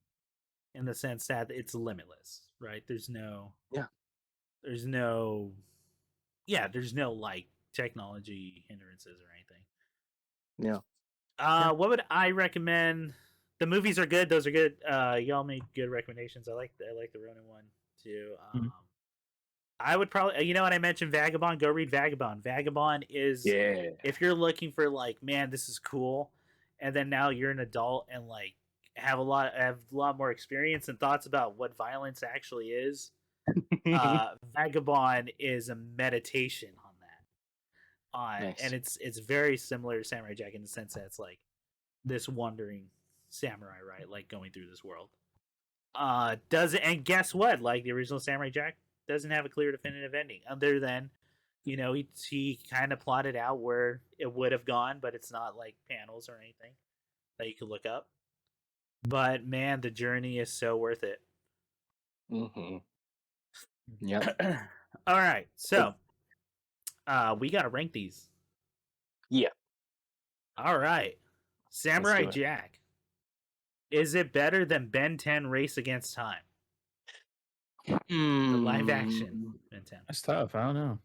in the sense that it's limitless, right? There's no like technology hindrances or anything. What would I recommend? The movies are good. Those are good. Y'all made good recommendations. I like the Ronin one too. I would probably, you know what, I mentioned Vagabond. Go read Vagabond. Vagabond is, if you're looking for like, man, this is cool, and then now you're an adult and like have a lot more experience and thoughts about what violence actually is. Vagabond is a meditation on that. Nice. And it's very similar to Samurai Jack in the sense that it's like this wandering samurai, right? Like going through this world. And guess what? Like the original Samurai Jack doesn't have a clear definitive ending, other than, you know, he kind of plotted out where it would have gone, but it's not like panels or anything that you could look up. But man, the journey is so worth it. Yeah. All right, so we gotta rank these. Yeah. All right, Samurai Jack. Is it better than Ben 10 Race Against Time? The live action Ben 10. That's tough. I don't know.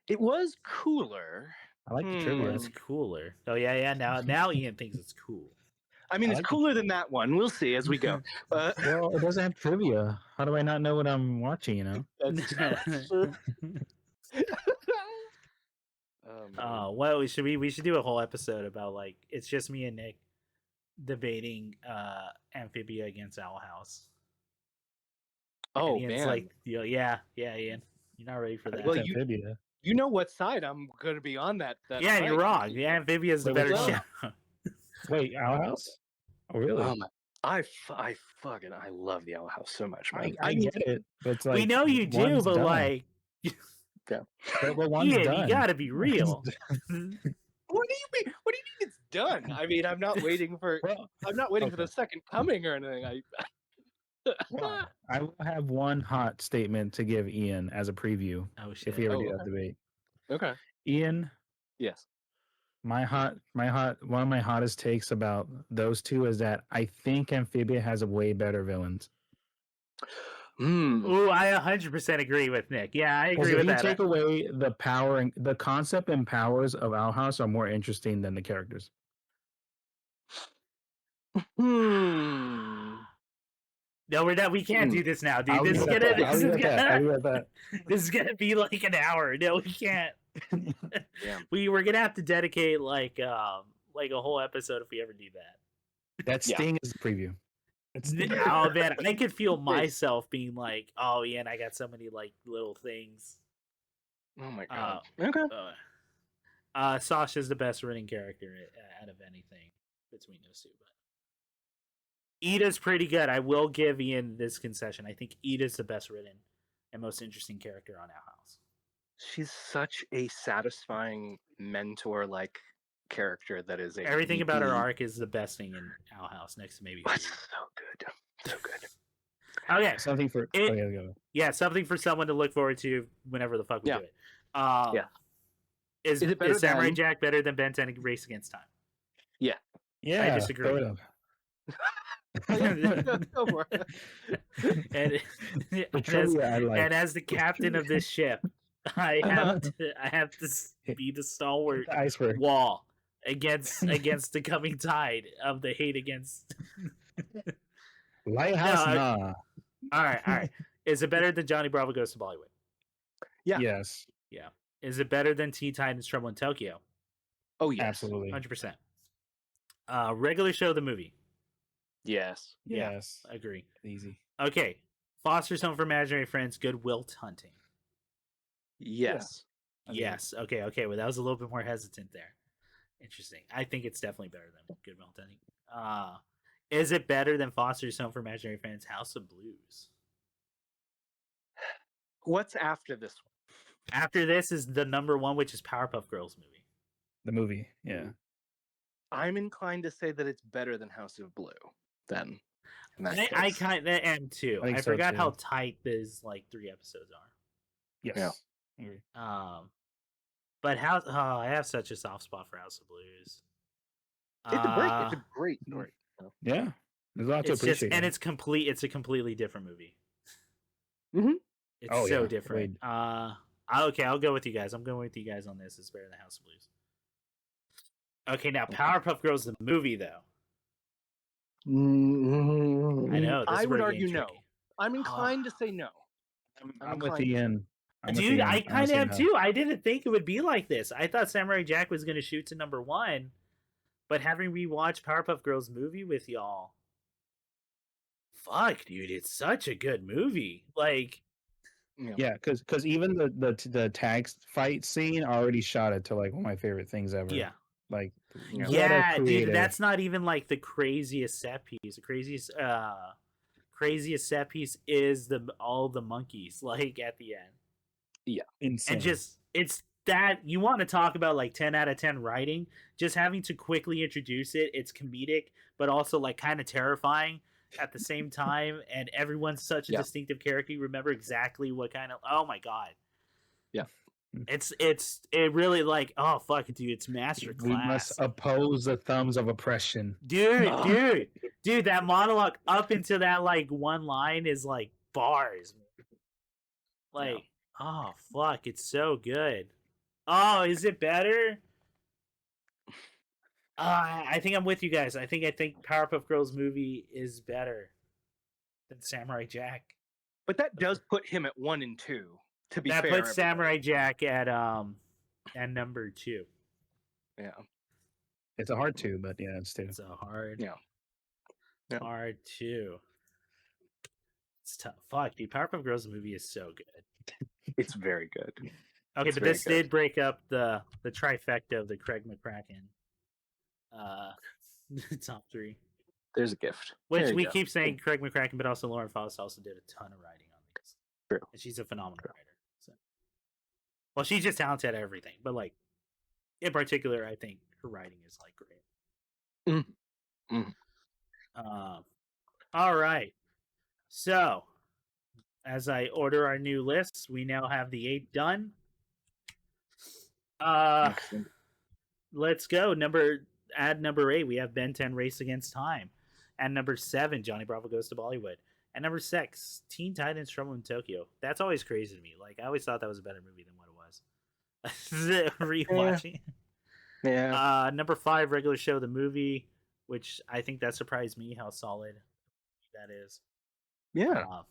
It was cooler. I like the trivia. It's cooler. Oh yeah. Now Ian thinks it's cool. I mean, it's cooler than that one. We'll see as we go. Well, it doesn't have trivia. How do I not know what I'm watching? You know. That's true. Well, we should do a whole episode about like it's just me and Nick debating Amphibia against Owl House. Oh, and Ian's man. like, Ian, you're not ready for that. Well, you know what side I'm going to be on that yeah, you're wrong. Yeah, Amphibia is the better show. Wait, Owl House? Oh, really? I love the Owl House so much, man. I get it, but it's like, we know you do, but done. Like, but one's Ian, done. You gotta be real. What do you mean? What do you mean it's done? I mean, I'm not waiting for for the second coming or anything. I will have one hot statement to give Ian as a preview. Oh shit! If we ever do that debate. Okay. Ian. Yes. One of my hottest takes about those two is that I think Amphibia has a way better villains. Ooh, I 100% agree with Nick. Yeah, I agree with that. If you take away the power and the concept and powers of Owl House are more interesting than the characters. No, we're not. We can't do this now, dude. This is gonna be like an hour. No, we can't. We were gonna have to dedicate like a whole episode if we ever do that. That Sting is the preview. Oh man, I could feel myself being like, oh yeah, and I got so many like little things. Oh my god. Okay. Sasha's the best written character out of anything between those two, but Ida's pretty good. I will give Ian this concession. I think Ida's the best written and most interesting character on Owl House. She's such a satisfying mentor-like character that is everything about her arc is the best thing in Owl House, next to maybe. That's so good. Okay, something for something for someone to look forward to whenever the fuck we do it. Is Samurai Jack better than Ben 10 Race Against Time? Yeah. I disagree. And as the captain of this ship, I have to be the stalwart wall against the coming tide of the hate against Lighthouse. All right. Is it better than Johnny Bravo Goes to Bollywood? Yeah. Yes. Yeah. Is it better than Teen Titans Trouble in Tokyo? Oh yes, absolutely, 100%. Regular Show the movie. Yes. Yes. Agree. Easy. Okay. Foster's Home for Imaginary Friends. Good Will Hunting. Yes. Yeah. Yes. Okay. Well, that was a little bit more hesitant there. Interesting. I think it's definitely better than Good Will Hunting. Is it better than Foster's Home for Imaginary Friends? House of Blues. What's after this one? After this is the number one, which is Powerpuff Girls movie. The movie, yeah. I'm inclined to say that it's better than House of Blue. Then, I kind of am too. I forgot how tight these like 3 episodes are. Yes. Yeah. But I have such a soft spot for House of Blues. It's a great story. Yeah, there's a lot to appreciate. And it's a completely different movie. Mm-hmm. It's different. Okay, I'll go with you guys. I'm going with you guys on this. It's better than House of Blues. Okay, now Powerpuff Girls the movie though. Mm-hmm. I know. I would argue no. I'm inclined to say no. I'm with Ian. Dude, I kind of am too. I didn't think it would be like this. I thought Samurai Jack was going to shoot to number 1, but having rewatched Powerpuff Girls movie with y'all, fuck, dude, it's such a good movie. Like, yeah, because even the tag fight scene already shot it to like one of my favorite things ever. Yeah, like dude, that's not even like the craziest set piece. The craziest set piece is all the monkeys like at the end. Yeah, insane. And just it's that you want to talk about like 10 out of 10 writing. Just having to quickly introduce it. It's comedic, but also like kind of terrifying at the same time, and everyone's such a distinctive character. You remember exactly what kind of my god. It really like, oh fuck, dude, it's masterclass. We must oppose the thumbs of oppression. Dude, that monologue up into that like one line is like bars. Like, oh fuck, it's so good. Oh, is it better? I think I'm with you guys. I think Powerpuff Girls movie is better than Samurai Jack. But that does put him at 1 and 2. To be fair, that puts Samurai Jack at number 2. Yeah, it's a hard 2, but yeah, it's 2. It's a hard, hard 2. It's tough. Fuck, dude, Powerpuff Girls movie is so good. It's very good. Okay, but this did break up the trifecta of the Craig McCracken top 3. There's a gift. Which we keep saying Craig McCracken, but also Lauren Faust also did a ton of writing on these. True. And she's a phenomenal writer. So. Well, she's just talented at everything, but like in particular, I think her writing is like great. All right. So, as I order our new lists, we now have the 8 done. Let's go. At number 8, we have Ben 10 Race Against Time. At number 7, Johnny Bravo Goes to Bollywood. At number 6, Teen Titans Trouble in Tokyo. That's always crazy to me. Like, I always thought that was a better movie than what it was. Rewatching. Yeah. Number 5, Regular Show the movie, which I think that surprised me how solid that is. Yeah.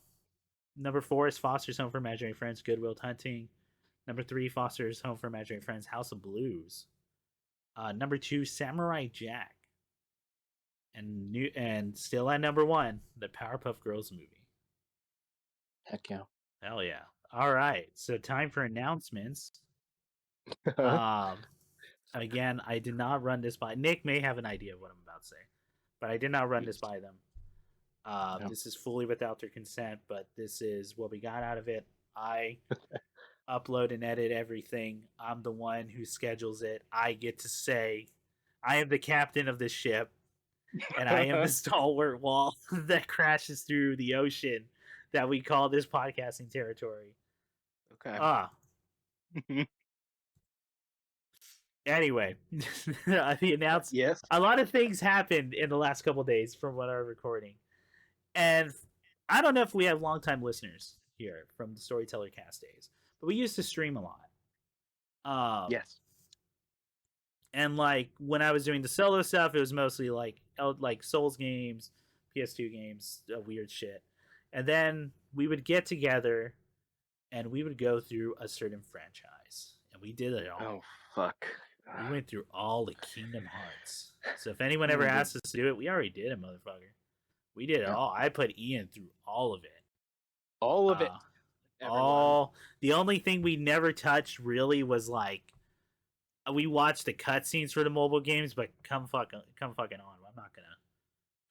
Number 4 is Foster's Home for Imaginary Friends, Good Will Hunting. Number 3, Foster's Home for Imaginary Friends, House of Blues. Number 2, Samurai Jack. And still at number 1, the Powerpuff Girls movie. Heck yeah. Hell yeah. All right. So time for announcements. Again, I did not run this by. Nick may have an idea of what I'm about to say, but I did not run this by them. No. This is fully without their consent, but this is what we got out of it. I upload and edit everything. I'm the one who schedules it. I get to say, I am the captain of this ship, and I am the stalwart wall that crashes through the ocean that we call this podcasting territory. Okay. Anyway, the announcement. Yes. A lot of things happened in the last couple of days from what I'm recording. And I don't know if we have longtime listeners here from the Storyteller Cast days, but we used to stream a lot. Yes. And like when I was doing the solo stuff, it was mostly like Souls games, PS2 games, weird shit. And then we would get together and we would go through a certain franchise. And we did it all. Oh, fuck. We went through all the Kingdom Hearts. So if anyone ever asked us to do it, we already did it, motherfucker. We did it all. I put Ian through all of it. All of it. All. The only thing we never touched really was like we watched the cutscenes for the mobile games, but come fucking on. I'm not gonna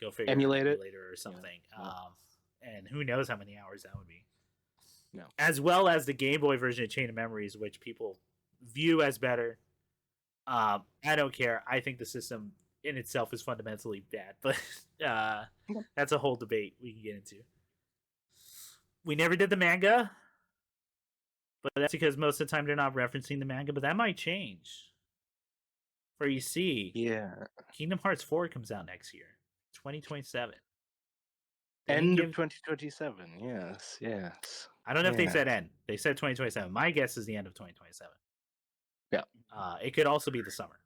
go figure emulate it later or something. Yeah. And who knows how many hours that would be. No. As well as the Game Boy version of Chain of Memories, which people view as better. I don't care. I think the system in itself is fundamentally bad, but that's a whole debate we can get into. We never did the manga, but that's because most of the time they're not referencing the manga, but that might change. For you see, Kingdom Hearts 4 comes out next year, 2027. End of 2027, yes. I don't know if they said end. They said 2027. My guess is the end of 2027. Yeah. It could also be the summer.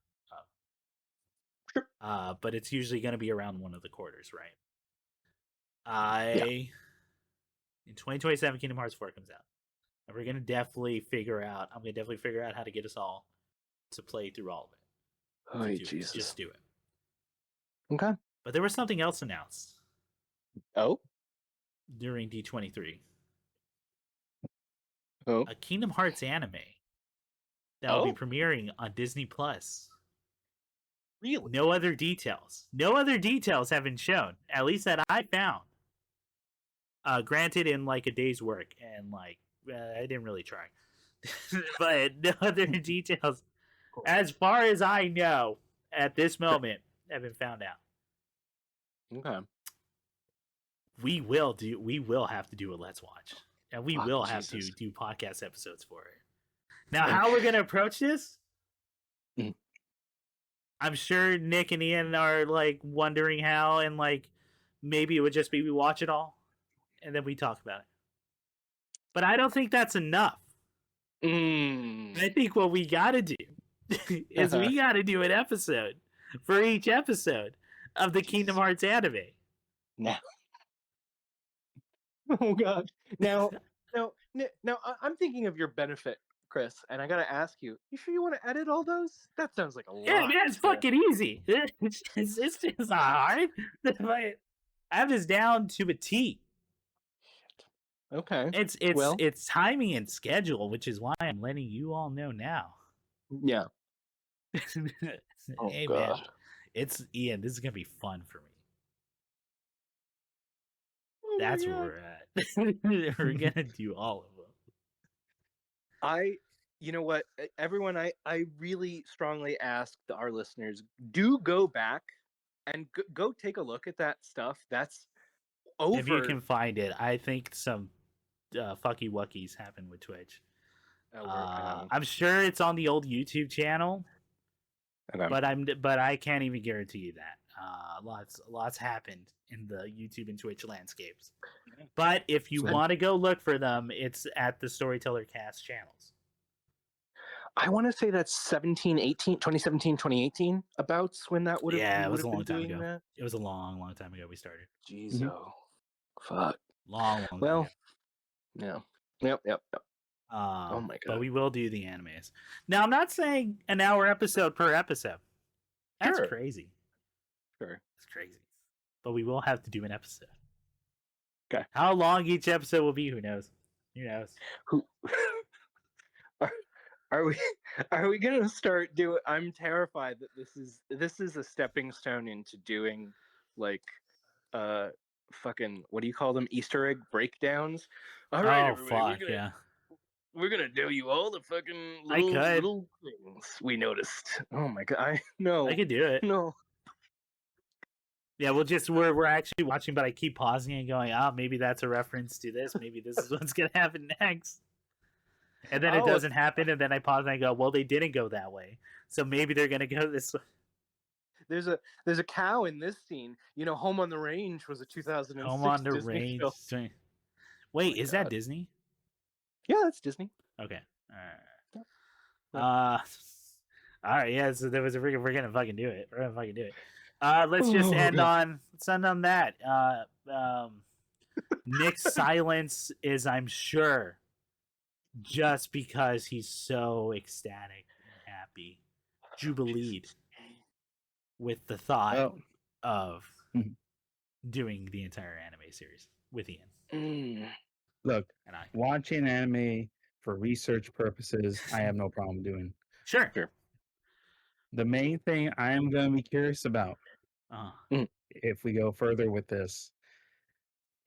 But it's usually going to be around one of the quarters, right? In 2027, Kingdom Hearts 4 comes out. And we're going to definitely figure out, I'm going to definitely figure out how to get us all to play through all of it. Oh, Jesus. Just do it. Okay. But there was something else announced. Oh? During D23. Oh? A Kingdom Hearts anime that will be premiering on Disney Plus. Really? No other details. No other details have been shown, at least that I found. Granted, in like a day's work, and like I didn't really try, but no other details, as far as I know, at this moment, have been found out. Okay. We will have to do a Let's Watch, and we will have to do podcast episodes for it. Now, how we're gonna approach this? I'm sure Nick and Ian are like wondering how, and like maybe it would just be we watch it all, and then we talk about it. But I don't think that's enough. I think what we gotta do is we gotta do an episode for each episode of the Kingdom Hearts anime. Now. Oh God! Now, I'm thinking of your benefit, Chris, and I gotta ask you: you sure you want to edit all those? That sounds like a lot. Yeah, man, it's fucking easy. It's just not hard. I have this down to a T. Shit. Okay. It's timing and schedule, which is why I'm letting you all know now. Yeah. Hey, God. man, it's Ian. This is gonna be fun for me. That's where we're at. We're gonna do all of them. You know what, everyone, I really strongly ask our listeners, do go back and go take a look at that stuff. That's over. If you can find it, I think some fucky wuckies happen with Twitch. I'm sure it's on the old YouTube channel, but I can't even guarantee you that. Lots happened in the YouTube and Twitch landscapes. But if you want to go look for them, it's at the Storyteller Cast channels. I want to say that's 2017, 2018, about when that would have been. Yeah, it was a long time ago. That. It was a long time ago we started. Jeez, oh, fuck. Long well, time ago. Yeah. Yep. Oh my god! But we will do the animes. Now, I'm not saying an hour episode per episode. That's crazy. Sure, it's crazy. But we will have to do an episode. Okay. How long each episode will be? Who knows? Who knows? Who? Are we gonna start doing? I'm terrified that this is a stepping stone into doing like fucking, what do you call them, Easter egg breakdowns. All right, everybody, we're gonna tell you all the fucking little things we noticed. Oh my god, I could do it. No. Yeah, we're actually watching, but I keep pausing and going, maybe that's a reference to this. Maybe this is what's gonna happen next. And then it doesn't happen, and then I pause and I go, well, they didn't go that way, so maybe they're gonna go this way. There's a cow in this scene. You know, Home on the Range was a 2006 Home on the Disney Range. film. Wait, is that Disney? Yeah, that's Disney. Okay. All right. Yeah. So there was we're gonna fucking do it. We're gonna fucking do it. Let's just end on that. Nick's silence is, I'm sure, just because he's so ecstatic and happy, jubileed with the thought of doing the entire anime series with Ian. Look, watching anime for research purposes, I have no problem doing. Sure. The main thing I am going to be curious about, if we go further with this,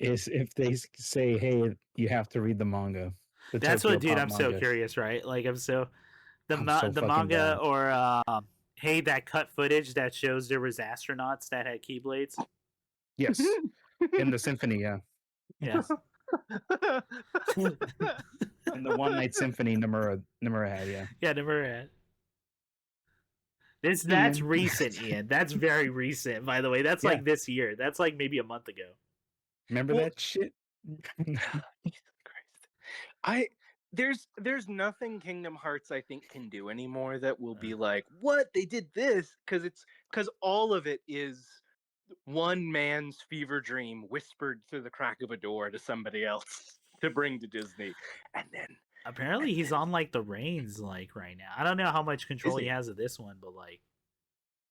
is if they say, "Hey, you have to read the manga." That's what, dude. I'm so curious, right? Like, the manga down. Or hey, that cut footage that shows there was astronauts that had keyblades. Yes, in the symphony, yeah. Yes. In the One Night Symphony, Nomura had, yeah. Yeah, Nomura had. That's recent, Ian. That's very recent, by the way. That's like this year. That's like maybe a month ago. Remember that shit? There's nothing Kingdom Hearts I think can do anymore that will be like, what, they did this, because all of it is one man's fever dream whispered through the crack of a door to somebody else to bring to Disney, and then apparently he's on like the reins like right now. I don't know how much control he has of this one, but like,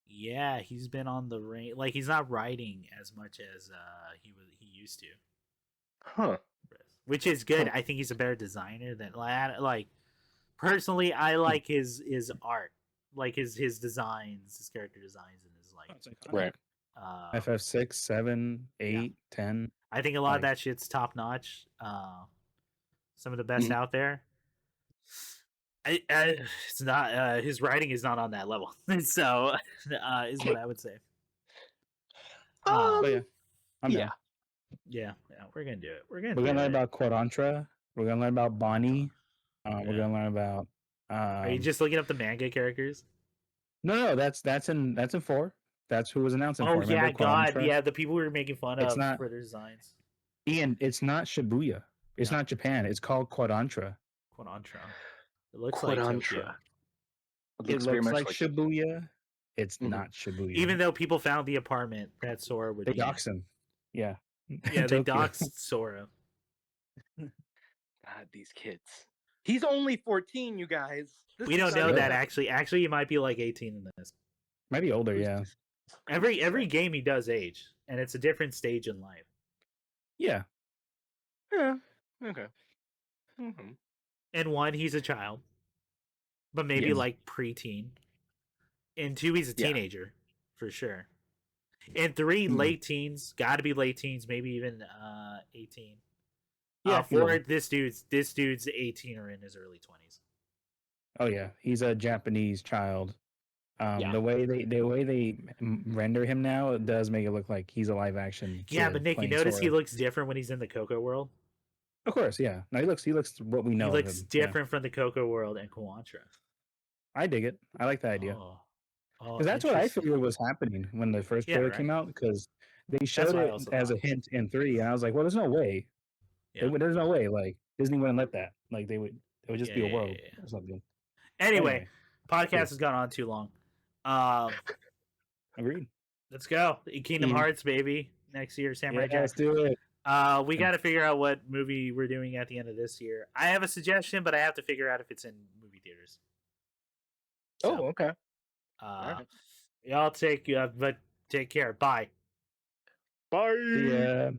yeah, he's been on the rein. Like, he's not writing as much as he used to. Huh. Which is good. I think he's a better designer than like personally. I like his art, like his designs, his character designs, and his right. FF6, 7, 8, 10. I think a lot of that shit's top notch. Some of the best out there. It's not his writing is not on that level, so is what I would say. But yeah, I'm down. Yeah, we're gonna do it. We're gonna learn about Quadantra. We're gonna learn about Bonnie. We're gonna learn about. Are you just looking up the manga characters? No, that's in 4. That's who was announcing. Oh yeah, God, yeah, the people we were making fun of for their designs. Ian, it's not Shibuya. It's not Japan. It's called Quadantra. It looks like Tokyo. It looks like Shibuya. It's not Shibuya. Even though people found the apartment that Sora would be. They doxed him. Yeah. Yeah, they doxed Sora. God, these kids. He's only 14, you guys. We don't know that actually. Actually, he might be like 18 in this. Might be older, yeah. Every game he does age, and it's a different stage in life. Yeah. Yeah. Okay. Mm-hmm. In 1, he's a child, but maybe like preteen. In 2, he's a teenager for sure. In 3, late teens, got to be late teens, maybe even 18. Yeah. 4, this dude's 18 or in his early 20s. Oh yeah, he's a Japanese child. The way they render him now, it does make it look like he's a live action. Yeah, but Nick, you notice Sora. He looks different when he's in the Coco world. Of course, yeah. No, he looks what we know. He looks different from the Coco world and Quadantra. I dig it. I like the idea. Because that's what I figured was happening when the first trailer came out. Because they showed it as a hint in 3, and I was like, "Well, there's no way. There's no way. Like Disney wouldn't let that. Like it would just be a world or something." Anyway, podcast has gone on too long. Agreed. Let's go. Kingdom Hearts, baby. Next year, Samurai Jack. Let's do it. We got to figure out what movie we're doing at the end of this year. I have a suggestion, but I have to figure out if it's in movie theaters. So, okay. Right. Y'all take care. Bye. Bye. Yeah.